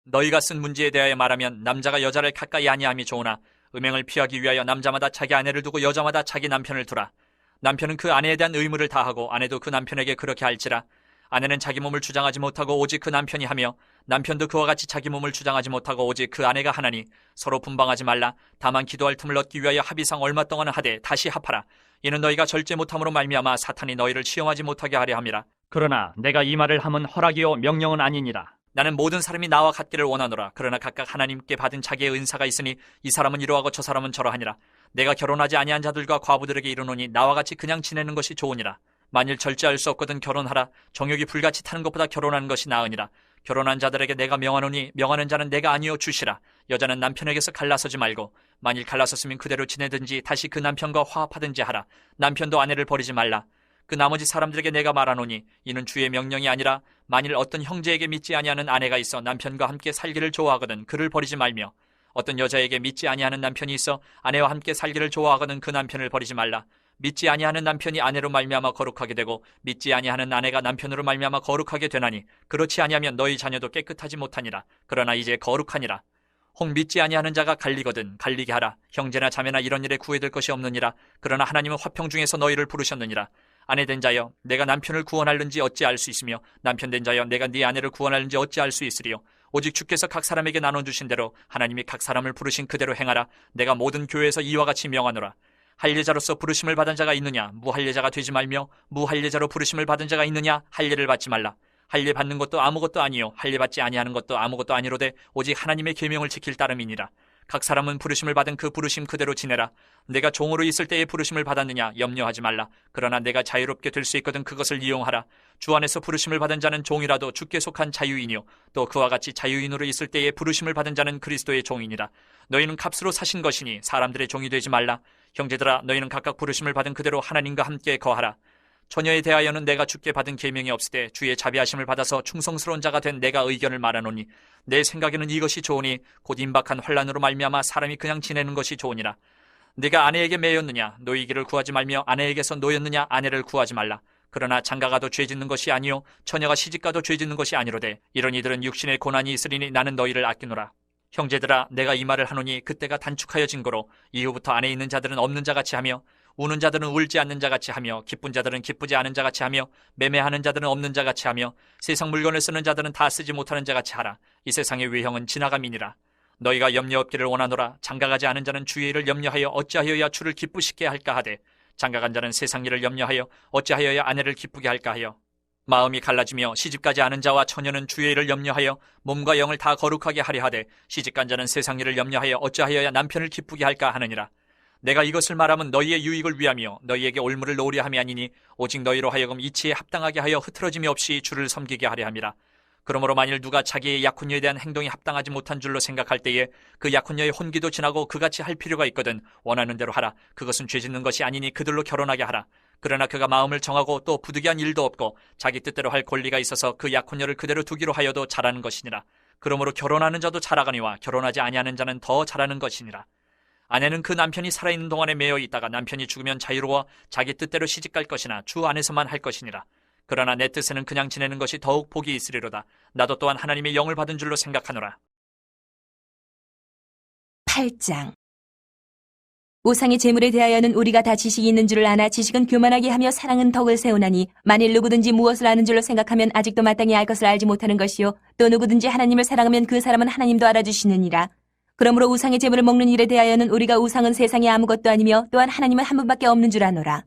너희가 쓴 문제에 대하여 말하면 남자가 여자를 가까이 아니함이 좋으나 음행을 피하기 위하여 남자마다 자기 아내를 두고 여자마다 자기 남편을 두라. 남편은 그 아내에 대한 의무를 다하고 아내도 그 남편에게 그렇게 할지라. 아내는 자기 몸을 주장하지 못하고 오직 그 남편이 하며 남편도 그와 같이 자기 몸을 주장하지 못하고 오직 그 아내가 하나니 서로 분방하지 말라. 다만 기도할 틈을 얻기 위하여 합의상 얼마 동안은 하되 다시 합하라. 이는 너희가 절제 못함으로 말미암아 사탄이 너희를 시험하지 못하게 하려 함이라. 그러나 내가 이 말을 함은 허락이요 명령은 아니니라. 나는 모든 사람이 나와 같기를 원하노라. 그러나 각각 하나님께 받은 자기의 은사가 있으니 이 사람은 이러하고 저 사람은 저러하니라. 내가 결혼하지 아니한 자들과 과부들에게 이르노니 나와 같이 그냥 지내는 것이 좋으니라. 만일 절제할 수 없거든 결혼하라. 정욕이 불같이 타는 것보다 결혼하는 것이 나으니라. 결혼한 자들에게 내가 명하노니 명하는 자는 내가 아니요 주시라. 여자는 남편에게서 갈라서지 말고 만일 갈라섰으면 그대로 지내든지 다시 그 남편과 화합하든지 하라. 남편도 아내를 버리지 말라. 그 나머지 사람들에게 내가 말하노니 이는 주의 명령이 아니라 만일 어떤 형제에게 믿지 아니하는 아내가 있어 남편과 함께 살기를 좋아하거든 그를 버리지 말며 어떤 여자에게 믿지 아니하는 남편이 있어 아내와 함께 살기를 좋아하거든 그 남편을 버리지 말라. 믿지 아니하는 남편이 아내로 말미암아 거룩하게 되고 믿지 아니하는 아내가 남편으로 말미암아 거룩하게 되나니 그렇지 아니하면 너희 자녀도 깨끗하지 못하니라. 그러나 이제 거룩하니라. 혹 믿지 아니하는 자가 갈리거든 갈리게 하라. 형제나 자매나 이런 일에 구애될 것이 없느니라. 그러나 하나님은 화평 중에서 너희를 부르셨느니라. 아내 된 자여 내가 남편을 구원할는지 어찌 알 수 있으며 남편 된 자여 내가 네 아내를 구원할는지 어찌 알 수 있으리요. 오직 주께서 각 사람에게 나눠주신 대로 하나님이 각 사람을 부르신 그대로 행하라. 내가 모든 교회에서 이와 같이 명하노라. 할례자로서 부르심을 받은 자가 있느냐 무할례자가 되지 말며 무할례자로 부르심을 받은 자가 있느냐 할례를 받지 말라. 할례 받는 것도 아무것도 아니요 할례 받지 아니하는 것도 아무것도 아니로되 오직 하나님의 계명을 지킬 따름이니라. 각 사람은 부르심을 받은 그 부르심 그대로 지내라. 내가 종으로 있을 때에 부르심을 받았느냐 염려하지 말라. 그러나 내가 자유롭게 될 수 있거든 그것을 이용하라. 주 안에서 부르심을 받은 자는 종이라도 주께 속한 자유인이요 또 그와 같이 자유인으로 있을 때에 부르심을 받은 자는 그리스도의 종이니라. 너희는 값으로 사신 것이니 사람들의 종이 되지 말라. 형제들아 너희는 각각 부르심을 받은 그대로 하나님과 함께 거하라. 처녀에 대하여는 내가 주께 받은 계명이 없으되 주의 자비하심을 받아서 충성스러운 자가 된 내가 의견을 말하노니 내 생각에는 이것이 좋으니 곧 임박한 환난으로 말미암아 사람이 그냥 지내는 것이 좋으니라. 내가 아내에게 매였느냐 노이기를 구하지 말며 아내에게서 노였느냐 아내를 구하지 말라. 그러나 장가가도 죄짓는 것이 아니요 처녀가 시집가도 죄짓는 것이 아니로되 이런 이들은 육신의 고난이 있으리니 나는 너희를 아끼노라. 형제들아 내가 이 말을 하노니 그때가 단축하여진 거로 이후부터 안에 있는 자들은 없는 자같이 하며 우는 자들은 울지 않는 자같이 하며 기쁜 자들은 기쁘지 않은 자같이 하며 매매하는 자들은 없는 자같이 하며 세상 물건을 쓰는 자들은 다 쓰지 못하는 자같이 하라. 이 세상의 외형은 지나감이니라. 너희가 염려 없기를 원하노라. 장가가지 않은 자는 주의 일을 염려하여 어찌하여야 주를 기쁘시게 할까 하되 장가간 자는 세상 일을 염려하여 어찌하여야 아내를 기쁘게 할까 하여 마음이 갈라지며 시집가지 않은 자와 처녀는 주의 일을 염려하여 몸과 영을 다 거룩하게 하려 하되 시집간 자는 세상 일을 염려하여 어찌하여야 남편을 기쁘게 할까 하느니라. 내가 이것을 말하면 너희의 유익을 위하며 너희에게 올무를 놓으려 함이 아니니 오직 너희로 하여금 이치에 합당하게 하여 흐트러짐이 없이 주를 섬기게 하려 함이라. 그러므로 만일 누가 자기의 약혼녀에 대한 행동이 합당하지 못한 줄로 생각할 때에 그 약혼녀의 혼기도 지나고 그같이 할 필요가 있거든 원하는 대로 하라. 그것은 죄짓는 것이 아니니 그들로 결혼하게 하라. 그러나 그가 마음을 정하고 또 부득이한 일도 없고 자기 뜻대로 할 권리가 있어서 그 약혼녀를 그대로 두기로 하여도 잘하는 것이니라. 그러므로 결혼하는 자도 잘하거니와 결혼하지 아니하는 자는 더 잘하는 것이니라. 아내는 그 남편이 살아있는 동안에 매여 있다가 남편이 죽으면 자유로워 자기 뜻대로 시집갈 것이나 주 안에서만 할 것이니라. 그러나 내 뜻에는 그냥 지내는 것이 더욱 복이 있으리로다. 나도 또한 하나님의 영을 받은 줄로 생각하노라. 8장. 우상의 재물에 대하여는 우리가 다 지식이 있는 줄을 아나 지식은 교만하게 하며 사랑은 덕을 세우나니 만일 누구든지 무엇을 아는 줄로 생각하면 아직도 마땅히 알 것을 알지 못하는 것이요 또 누구든지 하나님을 사랑하면 그 사람은 하나님도 알아주시느니라. 그러므로 우상의 재물을 먹는 일에 대하여는 우리가 우상은 세상에 아무것도 아니며 또한 하나님은 한 분밖에 없는 줄 아노라.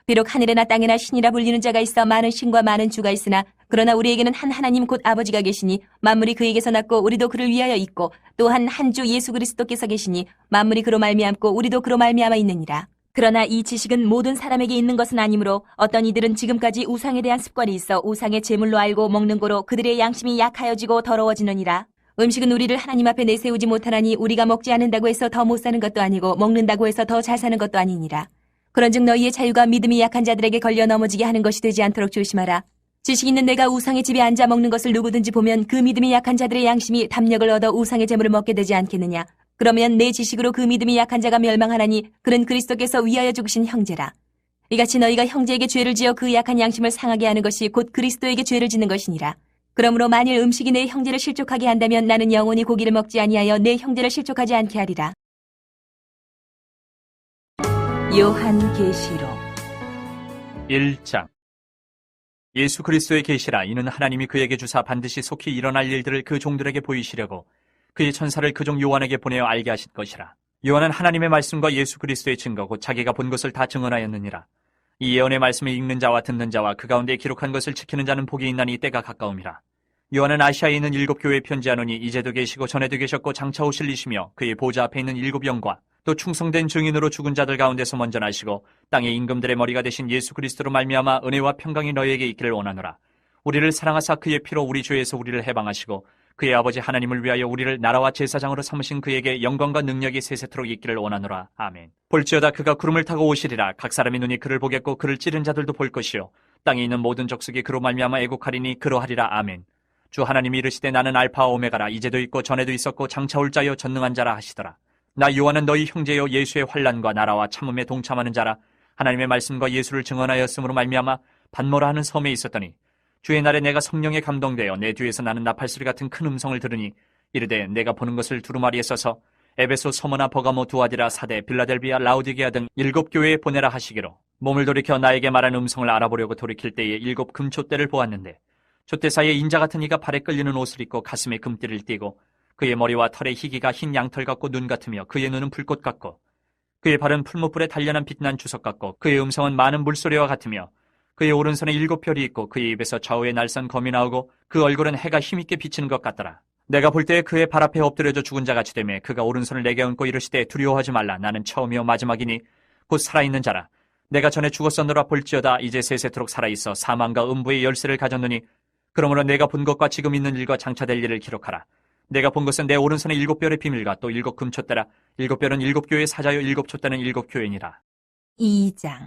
비록 하늘에나 땅에나 신이라 불리는 자가 있어 많은 신과 많은 주가 있으나 그러나 우리에게는 한 하나님 곧 아버지가 계시니 만물이 그에게서 났고 우리도 그를 위하여 있고 또한 한 주 예수 그리스도께서 계시니 만물이 그로 말미암고 우리도 그로 말미암아 있느니라. 그러나 이 지식은 모든 사람에게 있는 것은 아니므로 어떤 이들은 지금까지 우상에 대한 습관이 있어 우상의 제물로 알고 먹는 고로 그들의 양심이 약하여지고 더러워지느니라. 음식은 우리를 하나님 앞에 내세우지 못하나니 우리가 먹지 않는다고 해서 더 못 사는 것도 아니고 먹는다고 해서 더 잘 사는 것도 아니니라. 그런즉 너희의 자유가 믿음이 약한 자들에게 걸려 넘어지게 하는 것이 되지 않도록 조심하라. 지식 있는 내가 우상의 집에 앉아 먹는 것을 누구든지 보면 그 믿음이 약한 자들의 양심이 담력을 얻어 우상의 재물을 먹게 되지 않겠느냐. 그러면 내 지식으로 그 믿음이 약한 자가 멸망하나니 그는 그리스도께서 위하여 죽으신 형제라. 이같이 너희가 형제에게 죄를 지어 그 약한 양심을 상하게 하는 것이 곧 그리스도에게 죄를 짓는 것이니라. 그러므로 만일 음식이 내 형제를 실족하게 한다면 나는 영원히 고기를 먹지 아니하여 내 형제를 실족하지 않게 하리라. 요한계시록 1장. 예수 그리스도의 계시라. 이는 하나님이 그에게 주사 반드시 속히 일어날 일들을 그 종들에게 보이시려고 그의 천사를 그 종 요한에게 보내어 알게 하신 것이라. 요한은 하나님의 말씀과 예수 그리스도의 증거 곧 자기가 본 것을 다 증언하였느니라. 이 예언의 말씀을 읽는 자와 듣는 자와 그 가운데 기록한 것을 지키는 자는 복이 있나니 때가 가까움이라. 요한은 아시아에 있는 7교회에 편지하노니 이제도 계시고 전에도 계셨고 장차 오실 이시며 그의 보좌 앞에 있는 7영과 또 충성된 증인으로 죽은 자들 가운데서 먼저 나시고 땅의 임금들의 머리가 되신 예수 그리스도로 말미암아 은혜와 평강이 너희에게 있기를 원하노라. 우리를 사랑하사 그의 피로 우리 죄에서 우리를 해방하시고 그의 아버지 하나님을 위하여 우리를 나라와 제사장으로 삼으신 그에게 영광과 능력이 세세토록 있기를 원하노라. 아멘. 볼지어다 그가 구름을 타고 오시리라. 각 사람의 눈이 그를 보겠고 그를 찌른 자들도 볼 것이요 땅에 있는 모든 족속이 그로 말미암아 애곡하리니 그러하리라. 아멘. 주 하나님이 이르시되 나는 알파와 오메가라. 이제도 있고 전에도 있었고 장차 올 자여 전능한 자라 하시더라. 나 요한은 너희 형제여 예수의 환난과 나라와 참음에 동참하는 자라. 하나님의 말씀과 예수를 증언하였으므로 말미암아 반모라 하는 섬에 있었더니 주의 날에 내가 성령에 감동되어 내 뒤에서 나는 나팔소리 같은 큰 음성을 들으니 이르되 내가 보는 것을 두루마리에 써서 에베소, 서머나, 버가모, 두아디라, 사데, 빌라델비아, 라우디게아 등 7교회에 보내라 하시기로 몸을 돌이켜 나에게 말한 음성을 알아보려고 돌이킬 때에 7 금촛대를 보았는데 촛대 사이에 인자 같은 이가 발에 끌리는 옷을 입고 가슴에 금띠를 띠고 그의 머리와 털의 희기가 흰 양털 같고 눈 같으며 그의 눈은 불꽃 같고 그의 발은 풀무불에 단련한 빛난 주석 같고 그의 음성은 많은 물소리와 같으며 그의 오른손에 7별이 있고 그의 입에서 좌우에 날선 검이 나오고 그 얼굴은 해가 힘있게 비치는 것 같더라. 내가 볼 때에 그의 발 앞에 엎드려져 죽은 자같이 되매 그가 오른손을 내게 얹고 이르시되 두려워하지 말라. 나는 처음이요 마지막이니 곧 살아있는 자라. 내가 전에 죽었었노라. 볼지어다 이제 세세토록 살아있어 사망과 음부의 열쇠를 가졌노니 그러므로 내가 본 것과 지금 있는 일과 장차 될 일을 기록하라. 내가 본 것은 내 오른손에 7별의 비밀과 또 7 금촛대라. 7별은 7교회의 사자요 7촛대는 7교회니라. 2장.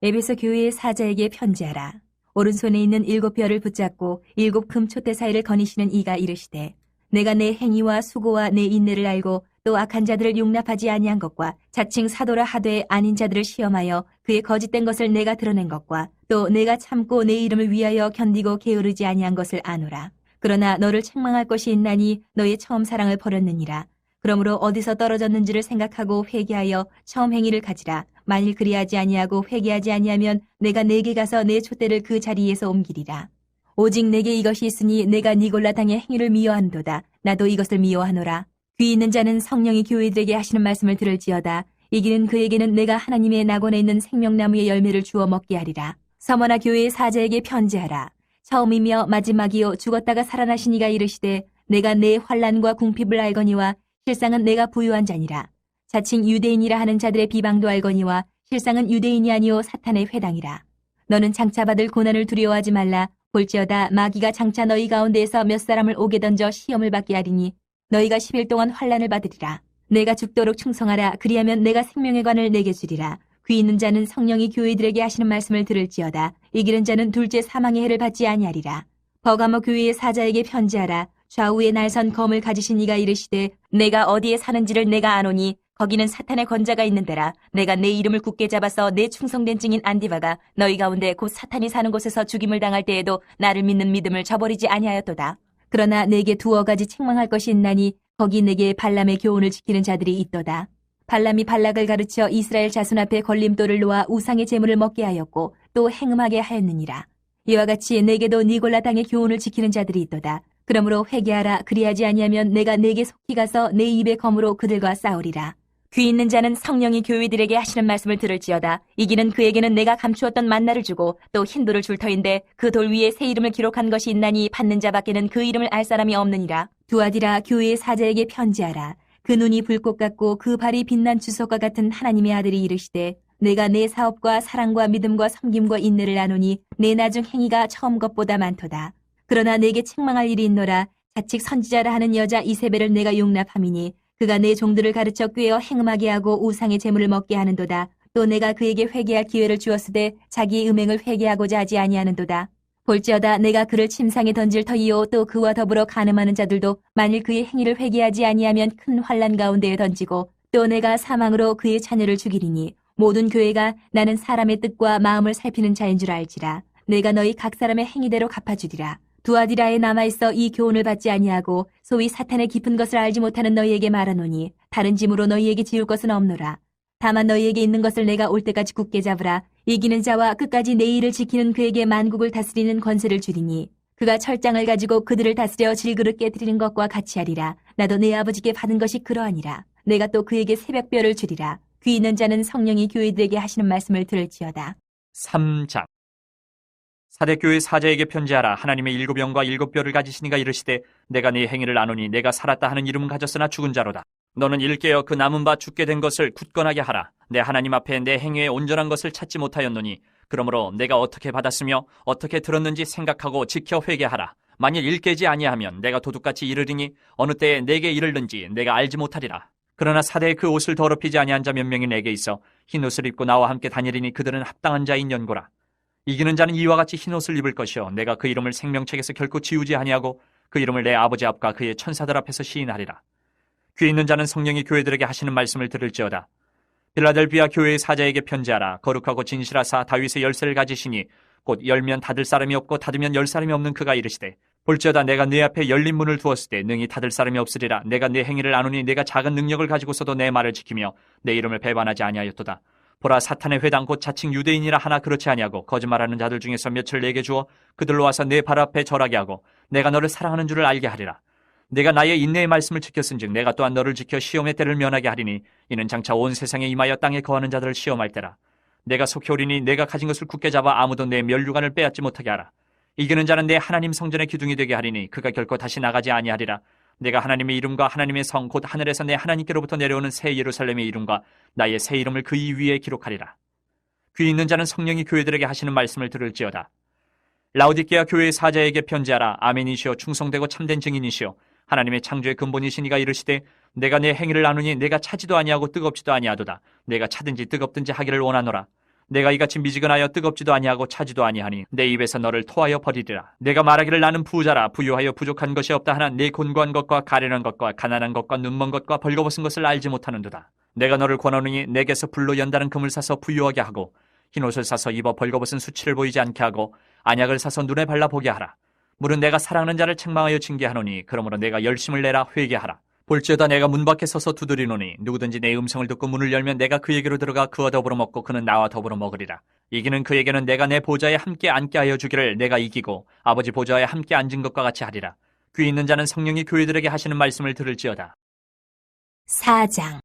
에베소 교회의 사자에게 편지하라. 오른손에 있는 7별을 붙잡고 7 금촛대 사이를 거니시는 이가 이르시되 내가 내 행위와 수고와 내 인내를 알고 또 악한 자들을 용납하지 아니한 것과 자칭 사도라 하되 아닌 자들을 시험하여 그의 거짓된 것을 내가 드러낸 것과 또 내가 참고 내 이름을 위하여 견디고 게으르지 아니한 것을 아노라. 그러나 너를 책망할 것이 있나니 너의 처음 사랑을 버렸느니라. 그러므로 어디서 떨어졌는지를 생각하고 회개하여 처음 행위를 가지라. 만일 그리하지 아니하고 회개하지 아니하면 내가 내게 가서 내 촛대를 그 자리에서 옮기리라. 오직 내게 이것이 있으니 내가 니골라 당의 행위를 미워한도다. 나도 이것을 미워하노라. 귀 있는 자는 성령이 교회들에게 하시는 말씀을 들을지어다. 이기는 그에게는 내가 하나님의 낙원에 있는 생명나무의 열매를 주어 먹게 하리라. 서머나 교회의 사자에게 편지하라. 처음이며 마지막이요 죽었다가 살아나신 이가 이르시되 내가 내 환난과 궁핍을 알거니와 실상은 내가 부유한 자니라. 자칭 유대인이라 하는 자들의 비방도 알거니와 실상은 유대인이 아니요 사탄의 회당이라. 너는 장차 받을 고난을 두려워하지 말라. 볼지어다 마귀가 장차 너희 가운데에서 몇 사람을 옥에 던져 시험을 받게 하리니 너희가 10일 동안 환난을 받으리라. 내가 죽도록 충성하라. 그리하면 내가 생명의 관을 내게 주리라. 귀 있는 자는 성령이 교회들에게 하시는 말씀을 들을지어다. 이기는 자는 둘째 사망의 해를 받지 아니하리라. 버가모 교회의 사자에게 편지하라. 좌우에 날선 검을 가지신 이가 이르시되 내가 어디에 사는지를 내가 아노니 거기는 사탄의 권자가 있는 데라. 내가 내 이름을 굳게 잡아서 내 충성된 증인 안디바가 너희 가운데 곧 사탄이 사는 곳에서 죽임을 당할 때에도 나를 믿는 믿음을 저버리지 아니하였도다. 그러나 내게 2 가지 책망할 것이 있나니 거기 내게 발람의 교훈을 지키는 자들이 있도다. 발람이 발락을 가르쳐 이스라엘 자손 앞에 걸림돌을 놓아 우상의 제물을 먹게 하였고 또 행음하게 하였느니라. 이와 같이 내게도 니골라 당의 교훈을 지키는 자들이 있도다. 그러므로 회개하라. 그리하지 아니하면 내가 내게 속히 가서 내 입의 검으로 그들과 싸우리라. 귀 있는 자는 성령이 교회들에게 하시는 말씀을 들을지어다. 이기는 그에게는 내가 감추었던 만나를 주고 또 흰 돌을 줄 터인데 그 돌 위에 새 이름을 기록한 것이 있나니 받는 자밖에는 그 이름을 알 사람이 없느니라. 두아디라 교회의 사자에게 편지하라. 그 눈이 불꽃 같고 그 발이 빛난 주석과 같은 하나님의 아들이 이르시되 내가 내 사업과 사랑과 믿음과 섬김과 인내를 나누니 내 나중 행위가 처음 것보다 많도다. 그러나 내게 책망할 일이 있노라. 자칭 선지자라 하는 여자 이세벨을 내가 용납함이니 그가 내 종들을 가르쳐 꾀어 행음하게 하고 우상의 재물을 먹게 하는도다. 또 내가 그에게 회개할 기회를 주었으되 자기의 음행을 회개하고자 하지 아니하는도다. 볼지어다 내가 그를 침상에 던질 터이요 또 그와 더불어 간음하는 자들도 만일 그의 행위를 회개하지 아니하면 큰 환난 가운데에 던지고 또 내가 사망으로 그의 자녀를 죽이리니 모든 교회가 나는 사람의 뜻과 마음을 살피는 자인 줄 알지라. 내가 너희 각 사람의 행위대로 갚아주리라. 두아디라에 남아있어 이 교훈을 받지 아니하고 소위 사탄의 깊은 것을 알지 못하는 너희에게 말하노니 다른 짐으로 너희에게 지울 것은 없노라. 다만 너희에게 있는 것을 내가 올 때까지 굳게 잡으라. 이기는 자와 끝까지 내 일을 지키는 그에게 만국을 다스리는 권세를 주리니 그가 철장을 가지고 그들을 다스려 질그릇 깨뜨리는 것과 같이 하리라. 나도 내 아버지께 받은 것이 그러하니라. 내가 또 그에게 새벽별을 주리라. 귀 있는 자는 성령이 교회들에게 하시는 말씀을 들을지어다. 3장. 사대교회 사자에게 편지하라. 하나님의 일곱 영과 일곱 뼈를 가지시니가 이르시되 내가 네 행위를 아노니 내가 살았다 하는 이름은 가졌으나 죽은 자로다. 너는 일깨어 그 남은 바 죽게 된 것을 굳건하게 하라. 내 하나님 앞에 내 행위에 온전한 것을 찾지 못하였노니 그러므로 내가 어떻게 받았으며 어떻게 들었는지 생각하고 지켜 회개하라. 만일 일깨지 아니하면 내가 도둑같이 이르리니 어느 때에 내게 이르는지 내가 알지 못하리라. 그러나 사대의 그 옷을 더럽히지 아니한 자 몇 명이 내게 있어 흰 옷을 입고 나와 함께 다니리니 그들은 합당한 자인 연고라. 이기는 자는 이와 같이 흰 옷을 입을 것이요 내가 그 이름을 생명책에서 결코 지우지 아니하고 그 이름을 내 아버지 앞과 그의 천사들 앞에서 시인하리라. 귀 있는 자는 성령이 교회들에게 하시는 말씀을 들을지어다. 빌라델비아 교회의 사자에게 편지하라. 거룩하고 진실하사 다윗의 열쇠를 가지시니 곧 열면 닫을 사람이 없고 닫으면 열 사람이 없는 그가 이르시되 볼지어다 내가 네 앞에 열린 문을 두었을 때 능히 닫을 사람이 없으리라. 내가 네 행위를 아노니 내가 작은 능력을 가지고서도 내 말을 지키며 내 이름을 배반하지 아니하였도다. 보라 사탄의 회당 곧 자칭 유대인이라 하나 그렇지 아니하고 거짓말하는 자들 중에서 몇을 내게 주어 그들로 와서 내 발 앞에 절하게 하고 내가 너를 사랑하는 줄을 알게 하리라. 내가 나의 인내의 말씀을 지켰은즉 내가 또한 너를 지켜 시험의 때를 면하게 하리니 이는 장차 온 세상에 임하여 땅에 거하는 자들을 시험할 때라. 내가 속히 오리니 내가 가진 것을 굳게 잡아 아무도 내 면류관을 빼앗지 못하게 하라. 이기는 자는 내 하나님 성전의 기둥이 되게 하리니 그가 결코 다시 나가지 아니하리라. 내가 하나님의 이름과 하나님의 성 곧 하늘에서 내 하나님께로부터 내려오는 새 예루살렘의 이름과 나의 새 이름을 그 이 위에 기록하리라. 귀 있는 자는 성령이 교회들에게 하시는 말씀을 들을지어다. 라오디게아 교회의 사자에게 편지하라. 아멘이시오 충성되고 참된 증인이시오 하나님의 창조의 근본이시니가 이르시되 내가 내 행위를 아노니 내가 차지도 아니하고 뜨겁지도 아니하도다. 내가 차든지 뜨겁든지 하기를 원하노라. 내가 이같이 미지근하여 뜨겁지도 아니하고 차지도 아니하니 내 입에서 너를 토하여 버리리라. 내가 말하기를 나는 부자라 부유하여 부족한 것이 없다 하나 내 곤고한 것과 가련한 것과 가난한 것과 눈먼 것과 벌거벗은 것을 알지 못하는도다. 내가 너를 권하노니 내게서 불로 연다는 금을 사서 부유하게 하고 흰옷을 사서 입어 벌거벗은 수치를 보이지 않게 하고 안약을 사서 눈에 발라 보게 하라. 물은 내가 사랑하는 자를 책망하여 징계하노니 그러므로 내가 열심을 내라 회개하라. 볼지어다 내가 문 밖에 서서 두드리노니 누구든지 내 음성을 듣고 문을 열면 내가 그에게로 들어가 그와 더불어 먹고 그는 나와 더불어 먹으리라. 이기는 그에게는 내가 내 보좌에 함께 앉게 하여 주기를 내가 이기고 아버지 보좌에 함께 앉은 것과 같이 하리라. 귀 있는 자는 성령이 교회들에게 하시는 말씀을 들을지어다. 4장.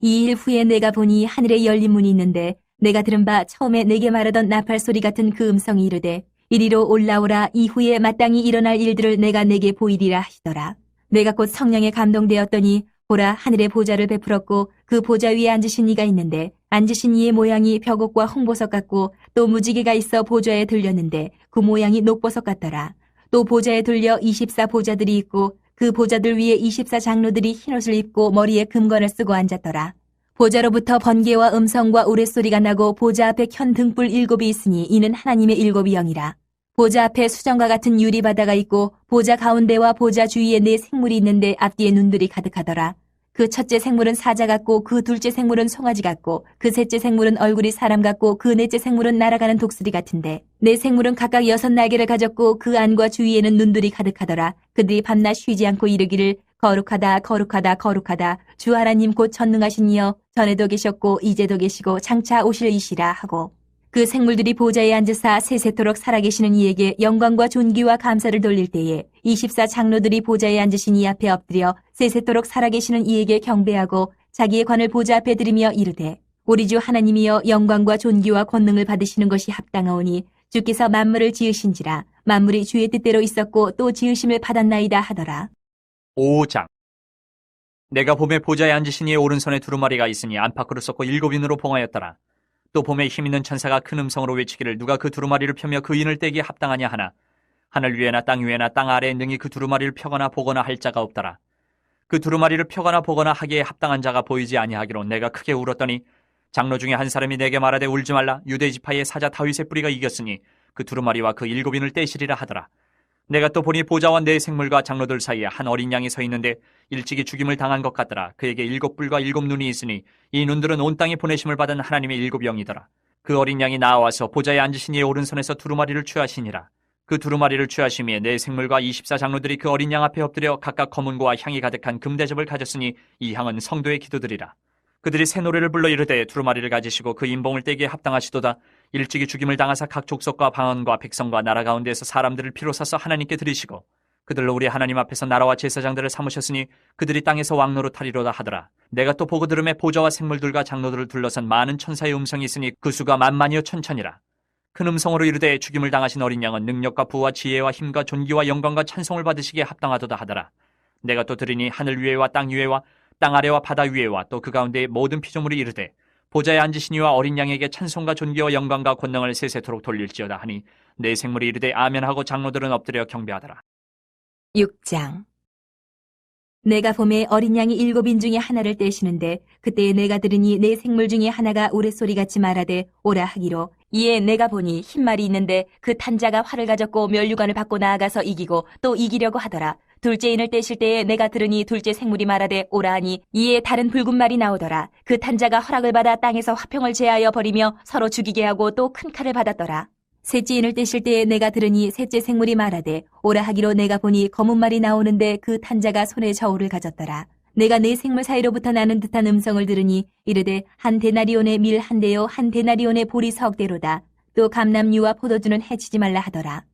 이 일 후에 내가 보니 하늘에 열린 문이 있는데 내가 들은 바 처음에 내게 말하던 나팔 소리 같은 그 음성이 이르되 이리로 올라오라. 이후에 마땅히 일어날 일들을 내가 내게 보이리라 하시더라. 내가 곧 성령에 감동되었더니 보라 하늘의 보좌를 베풀었고 그 보좌 위에 앉으신 이가 있는데 앉으신 이의 모양이 벽옥과 홍보석 같고 또 무지개가 있어 보좌에 들렸는데 그 모양이 녹보석 같더라. 또 보좌에 들려 24 보좌들이 있고 그 보좌들 위에 24 장로들이 흰옷을 입고 머리에 금관을 쓰고 앉았더라. 보좌로부터 번개와 음성과 우레소리가 나고 보좌 앞에 켠 등불 7이 있으니 이는 하나님의 7이 영이라. 보좌 앞에 수정과 같은 유리바다가 있고 보좌 가운데와 보좌 주위에 4 생물이 있는데 앞뒤에 눈들이 가득하더라. 그 첫째 생물은 사자 같고 그 둘째 생물은 송아지 같고 그 셋째 생물은 얼굴이 사람 같고 그 넷째 생물은 날아가는 독수리 같은데 4 생물은 각각 6 날개를 가졌고 그 안과 주위에는 눈들이 가득하더라. 그들이 밤낮 쉬지 않고 이르기를 거룩하다 거룩하다 거룩하다 주 하나님 곧 전능하신 이여 전에도 계셨고 이제도 계시고 장차 오실 이시라 하고 그 생물들이 보좌에 앉으사 세세토록 살아계시는 이에게 영광과 존귀와 감사를 돌릴 때에 24 장로들이 보좌에 앉으신 이 앞에 엎드려 세세토록 살아계시는 이에게 경배하고 자기의 관을 보좌 앞에 들이며 이르되 우리 주 하나님이여 영광과 존귀와 권능을 받으시는 것이 합당하오니 주께서 만물을 지으신지라 만물이 주의 뜻대로 있었고 또 지으심을 받았나이다 하더라. 5장. 내가 봄에 보좌에 앉으신 이의 오른손에 두루마리가 있으니 안팎으로 썩고 7인으로 봉하였더라. 또 봄에 힘있는 천사가 큰 음성으로 외치기를 누가 그 두루마리를 펴며 그 인을 떼기에 합당하냐 하나 하늘 위에나 땅 위에나 땅 아래에 능히 그 두루마리를 펴거나 보거나 할 자가 없더라. 그 두루마리를 펴거나 보거나 하기에 합당한 자가 보이지 아니하기로 내가 크게 울었더니 장로 중에 한 사람이 내게 말하되 울지 말라. 유대 지파의 사자 다윗의 뿌리가 이겼으니 그 두루마리와 그 7인을 떼시리라 하더라. 내가 또 보니 보좌와 내 생물과 장로들 사이에 한 어린 양이 서 있는데 일찍이 죽임을 당한 것 같더라. 그에게 7뿔과 7눈이 있으니 이 눈들은 온 땅에 보내심을 받은 하나님의 7영이더라. 그 어린 양이 나와서 보좌에 앉으신 이의 오른손에서 두루마리를 취하시니라. 그 두루마리를 취하심에 내 생물과 24장로들이 그 어린 양 앞에 엎드려 각각 검은고와 향이 가득한 금대접을 가졌으니 이 향은 성도의 기도들이라. 그들이 새 노래를 불러 이르되 두루마리를 가지시고 그 인봉을 떼기에 합당하시도다. 일찍이 죽임을 당하사 각 족속과 방언과 백성과 나라 가운데에서 사람들을 피로 사서 하나님께 드리시고 그들로 우리 하나님 앞에서 나라와 제사장들을 삼으셨으니 그들이 땅에서 왕노릇하리로다 하더라. 내가 또 보고 들음에 보좌와 생물들과 장로들을 둘러싼 많은 천사의 음성이 있으니 그 수가 만만이요 천천이라. 큰 음성으로 이르되 죽임을 당하신 어린 양은 능력과 부와 지혜와 힘과 존귀와 영광과 찬송을 받으시기에 합당하도다 하더라. 내가 또 들으니 하늘 위에와 땅 위에와 땅 아래와 바다 위에와 또 그 가운데의 모든 피조물이 이르되 보좌에 앉으신 이와 어린 양에게 찬송과 존귀와 영광과 권능을 세세토록 돌릴지어다 하니 내 생물이 이르되 아멘하고 장로들은 엎드려 경배하더라. 6장. 내가 봄에 어린 양이 7인 중에 하나를 떼시는데 그때에 내가 들으니 내 생물 중에 하나가 우레소리같이 말하되 오라 하기로 이에 내가 보니 흰말이 있는데 그 탄자가 활을 가졌고 면류관을 받고 나아가서 이기고 또 이기려고 하더라. 둘째 인을 떼실 때에 내가 들으니 둘째 생물이 말하되 오라 하니 이에 다른 붉은 말이 나오더라. 그 탄자가 허락을 받아 땅에서 화평을 제하여 버리며 서로 죽이게 하고 또 큰 칼을 받았더라. 셋째 인을 떼실 때에 내가 들으니 셋째 생물이 말하되 오라 하기로 내가 보니 검은 말이 나오는데 그 탄자가 손에 저울을 가졌더라. 내가 네 생물 사이로부터 나는 듯한 음성을 들으니 이르되 한 데나리온의 밀 한 대요 한 데나리온의 보리 석 대로다. 또 감람류와 포도주는 해치지 말라 하더라.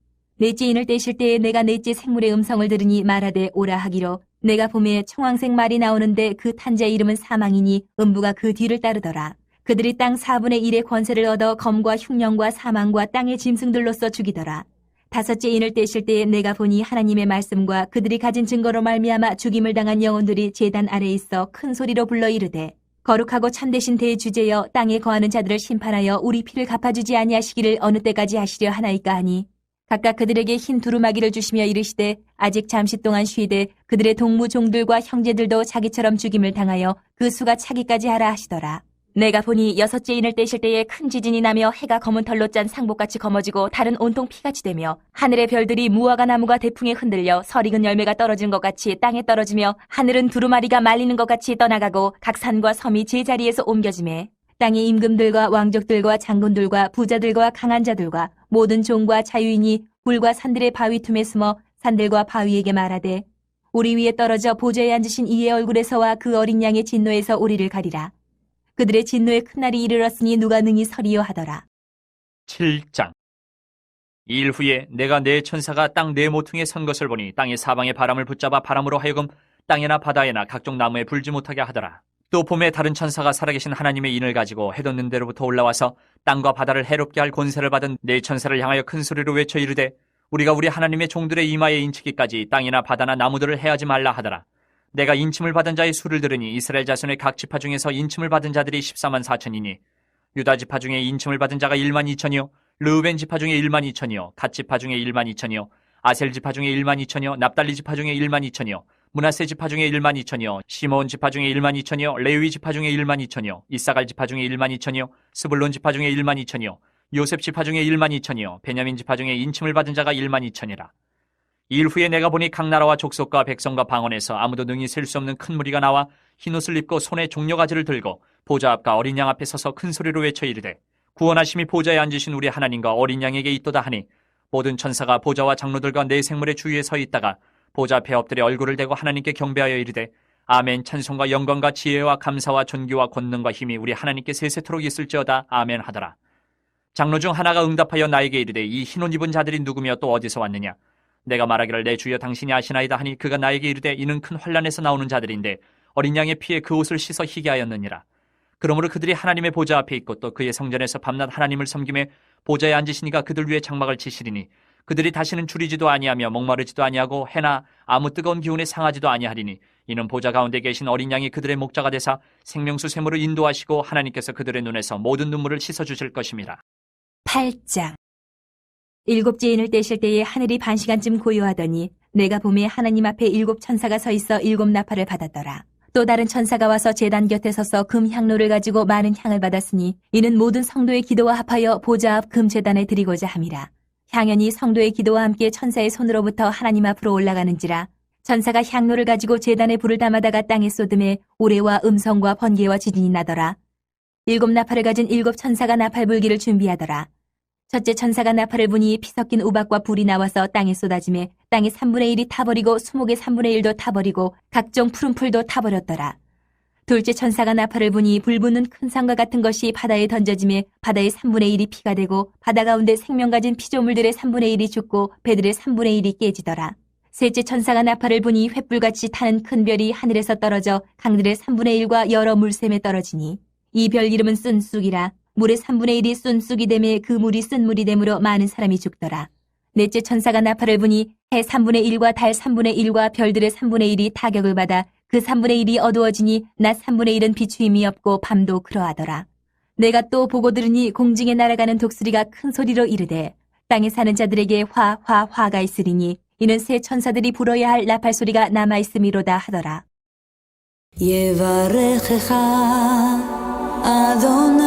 넷째 인을 떼실 때에 내가 넷째 생물의 음성을 들으니 말하되 오라 하기로 내가 봄에 청황색 말이 나오는데 그 탄자의 이름은 사망이니 음부가 그 뒤를 따르더라. 그들이 땅 4분의 1의 권세를 얻어 검과 흉령과 사망과 땅의 짐승들로서 죽이더라. 다섯째 인을 떼실 때에 내가 보니 하나님의 말씀과 그들이 가진 증거로 말미암아 죽임을 당한 영혼들이 제단 아래에 있어 큰 소리로 불러 이르되 거룩하고 참되신 대주제여 땅에 거하는 자들을 심판하여 우리 피를 갚아주지 아니하시기를 어느 때까지 하시려 하나이까 하니 각각 그들에게 흰 두루마기를 주시며 이르시되 아직 잠시 동안 쉬되 그들의 동무 종들과 형제들도 자기처럼 죽임을 당하여 그 수가 차기까지 하라 하시더라. 내가 보니 여섯째 인을 떼실 때에 큰 지진이 나며 해가 검은 털로 짠 상복같이 검어지고 달은 온통 피같이 되며 하늘의 별들이 무화과 나무가 대풍에 흔들려 설익은 열매가 떨어진 것 같이 땅에 떨어지며 하늘은 두루마리가 말리는 것 같이 떠나가고 각 산과 섬이 제자리에서 옮겨지매 땅의 임금들과 왕족들과 장군들과 부자들과 강한 자들과 모든 종과 자유인이 굴과 산들의 바위 틈에 숨어 산들과 바위에게 말하되 우리 위에 떨어져 보좌에 앉으신 이의 얼굴에서와 그 어린 양의 진노에서 우리를 가리라. 그들의 진노의 큰 날이 이르렀으니 누가 능히 서리요 하더라. 7장. 이 일 후에 내가 내 천사가 땅 네 모퉁이에 선 것을 보니 땅의 사방에 바람을 붙잡아 바람으로 하여금 땅에나 바다에나 각종 나무에 불지 못하게 하더라. 또 봄에 다른 천사가 살아계신 하나님의 인을 가지고 해돋는 데로부터 올라와서 땅과 바다를 해롭게 할 권세를 받은 네 천사를 향하여 큰 소리로 외쳐 이르되 우리가 우리 하나님의 종들의 이마에 인치기까지 땅이나 바다나 나무들을 해하지 말라 하더라. 내가 인침을 받은 자의 수를 들으니 이스라엘 자손의 각 지파 중에서 인침을 받은 자들이 14만 4천이니 유다 지파 중에 인침을 받은 자가 1만 2천이요 르우벤 지파 중에 1만 2천이요 갓 지파 중에 1만 2천이요 아셀 지파 중에 1만 2천이요 납달리 지파 중에 1만 2천이요 므낫세 지파 중에 1만 2천이요 시므온 지파 중에 1만 2천이요 레위 지파 중에 1만 2천이요 이사갈 지파 중에 1만 2천이요 스불론 지파 중에 1만 2천이요 요셉 지파 중에 1만 2천이요 베냐민 지파 중에 인침을 받은 자가 1만 2천이라. 이 일 후에 내가 보니 각 나라와 족속과 백성과 방언에서 아무도 능히 셀 수 없는 큰 무리가 나와 흰옷을 입고 손에 종려가지를 들고 보좌 앞과 어린 양 앞에 서서 큰 소리로 외쳐 이르되 구원하심이 보좌에 앉으신 우리 하나님과 어린 양에게 있도다 하니 모든 천사가 보좌와 장로들과 네 생물의 주위에 서 있다가 보좌 앞에 엎드려 얼굴을 대고 하나님께 경배하여 이르되 아멘. 찬송과 영광과 지혜와 감사와 존귀와 권능과 힘이 우리 하나님께 세세토록 있을지어다. 아멘 하더라. 장로 중 하나가 응답하여 나에게 이르되 이 흰옷 입은 자들이 누구며 또 어디서 왔느냐. 내가 말하기를 내 주여 당신이 아시나이다 하니 그가 나에게 이르되 이는 큰 환난에서 나오는 자들인데 어린 양의 피에 그 옷을 씻어 희게 하였느니라. 그러므로 그들이 하나님의 보좌 앞에 있고 또 그의 성전에서 밤낮 하나님을 섬김에 보좌에 앉으시니가 그들 위에 장막을 치시리니 그들이 다시는 줄이지도 아니하며 목마르지도 아니하고 해나 아무 뜨거운 기운에 상하지도 아니하리니 이는 보좌 가운데 계신 어린 양이 그들의 목자가 되사 생명수 샘으로 인도하시고 하나님께서 그들의 눈에서 모든 눈물을 씻어주실 것임이라. 8장. 7 제인을 떼실 때에 하늘이 반 시간쯤 고요하더니 내가 봄에 하나님 앞에 7 천사가 서 있어 7 나팔을 받았더라. 또 다른 천사가 와서 제단 곁에 서서 금 향로를 가지고 많은 향을 받았으니 이는 모든 성도의 기도와 합하여 보좌 앞 금 제단에 드리고자 함이라. 향연이 성도의 기도와 함께 천사의 손으로부터 하나님 앞으로 올라가는지라. 천사가 향로를 가지고 제단에 불을 담아다가 땅에 쏟음에 우레와 음성과 번개와 지진이 나더라. 7 나팔을 가진 7 천사가 나팔 불기를 준비하더라. 첫째 천사가 나팔을 부니 피 섞인 우박과 불이 나와서 땅에 쏟아지매 땅의 3분의 1이 타버리고 수목의 3분의 1도 타버리고 각종 푸른 풀도 타버렸더라. 둘째 천사가 나팔을 부니 불 붙는 큰 산과 같은 것이 바다에 던져지매 바다의 3분의 1이 피가 되고 바다 가운데 생명 가진 피조물들의 3분의 1이 죽고 배들의 3분의 1이 깨지더라. 셋째 천사가 나팔을 부니 횃불같이 타는 큰 별이 하늘에서 떨어져 강들의 3분의 1과 여러 물샘에 떨어지니 이 별 이름은 쓴쑥이라. 물의 3분의 1이 쓴쑥이 되매 그 물이 쓴 물이 되므로 많은 사람이 죽더라. 넷째 천사가 나팔을 부니 해 3분의 1과 달 3분의 1과 별들의 3분의 1이 타격을 받아 그 3분의 1이 어두워지니 낮 3분의 1은 비추임이 없고 밤도 그러하더라. 내가 또 보고 들으니 공중에 날아가는 독수리가 큰 소리로 이르되 땅에 사는 자들에게 화가 있으리니 이는 새 천사들이 불어야 할 나팔 소리가 남아있음이로다 하더라. יברכך אדוני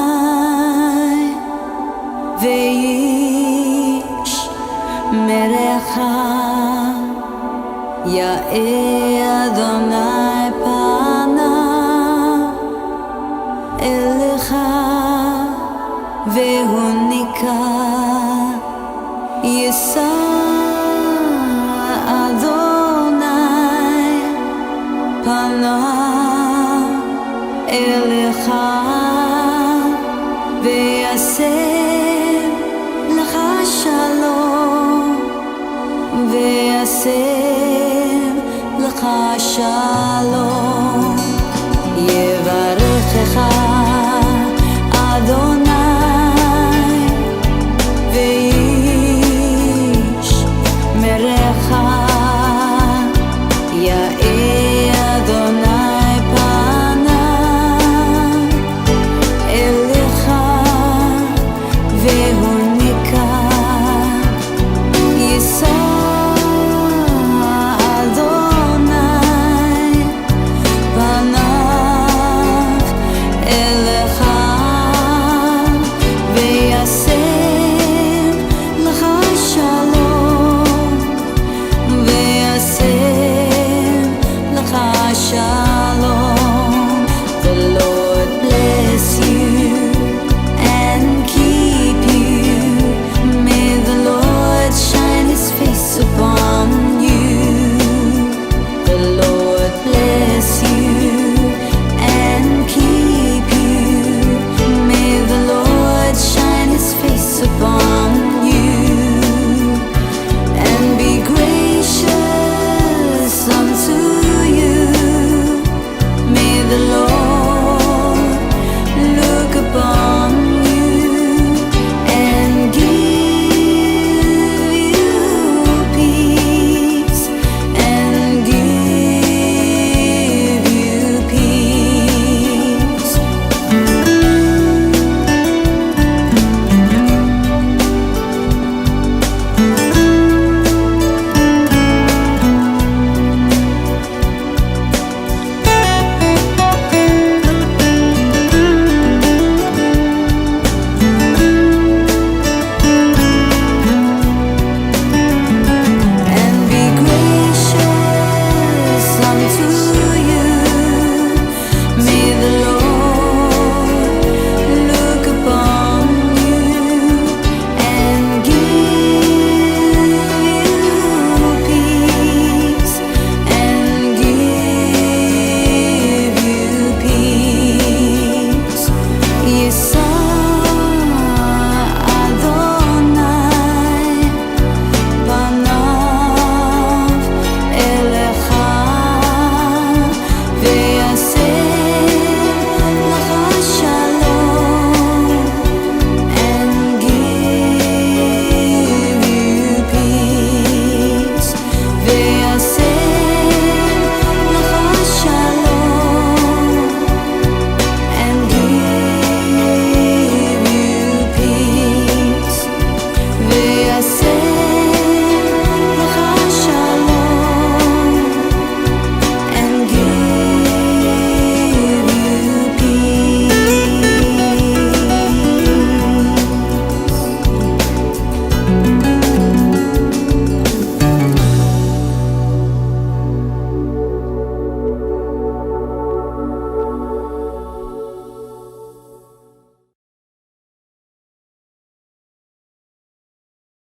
וישמרך יאה אדוני פניו אליך והוניקה יישא אדוני פניו אליך ויעשה לך שלום ויעשה לך שלום יברכך אדוני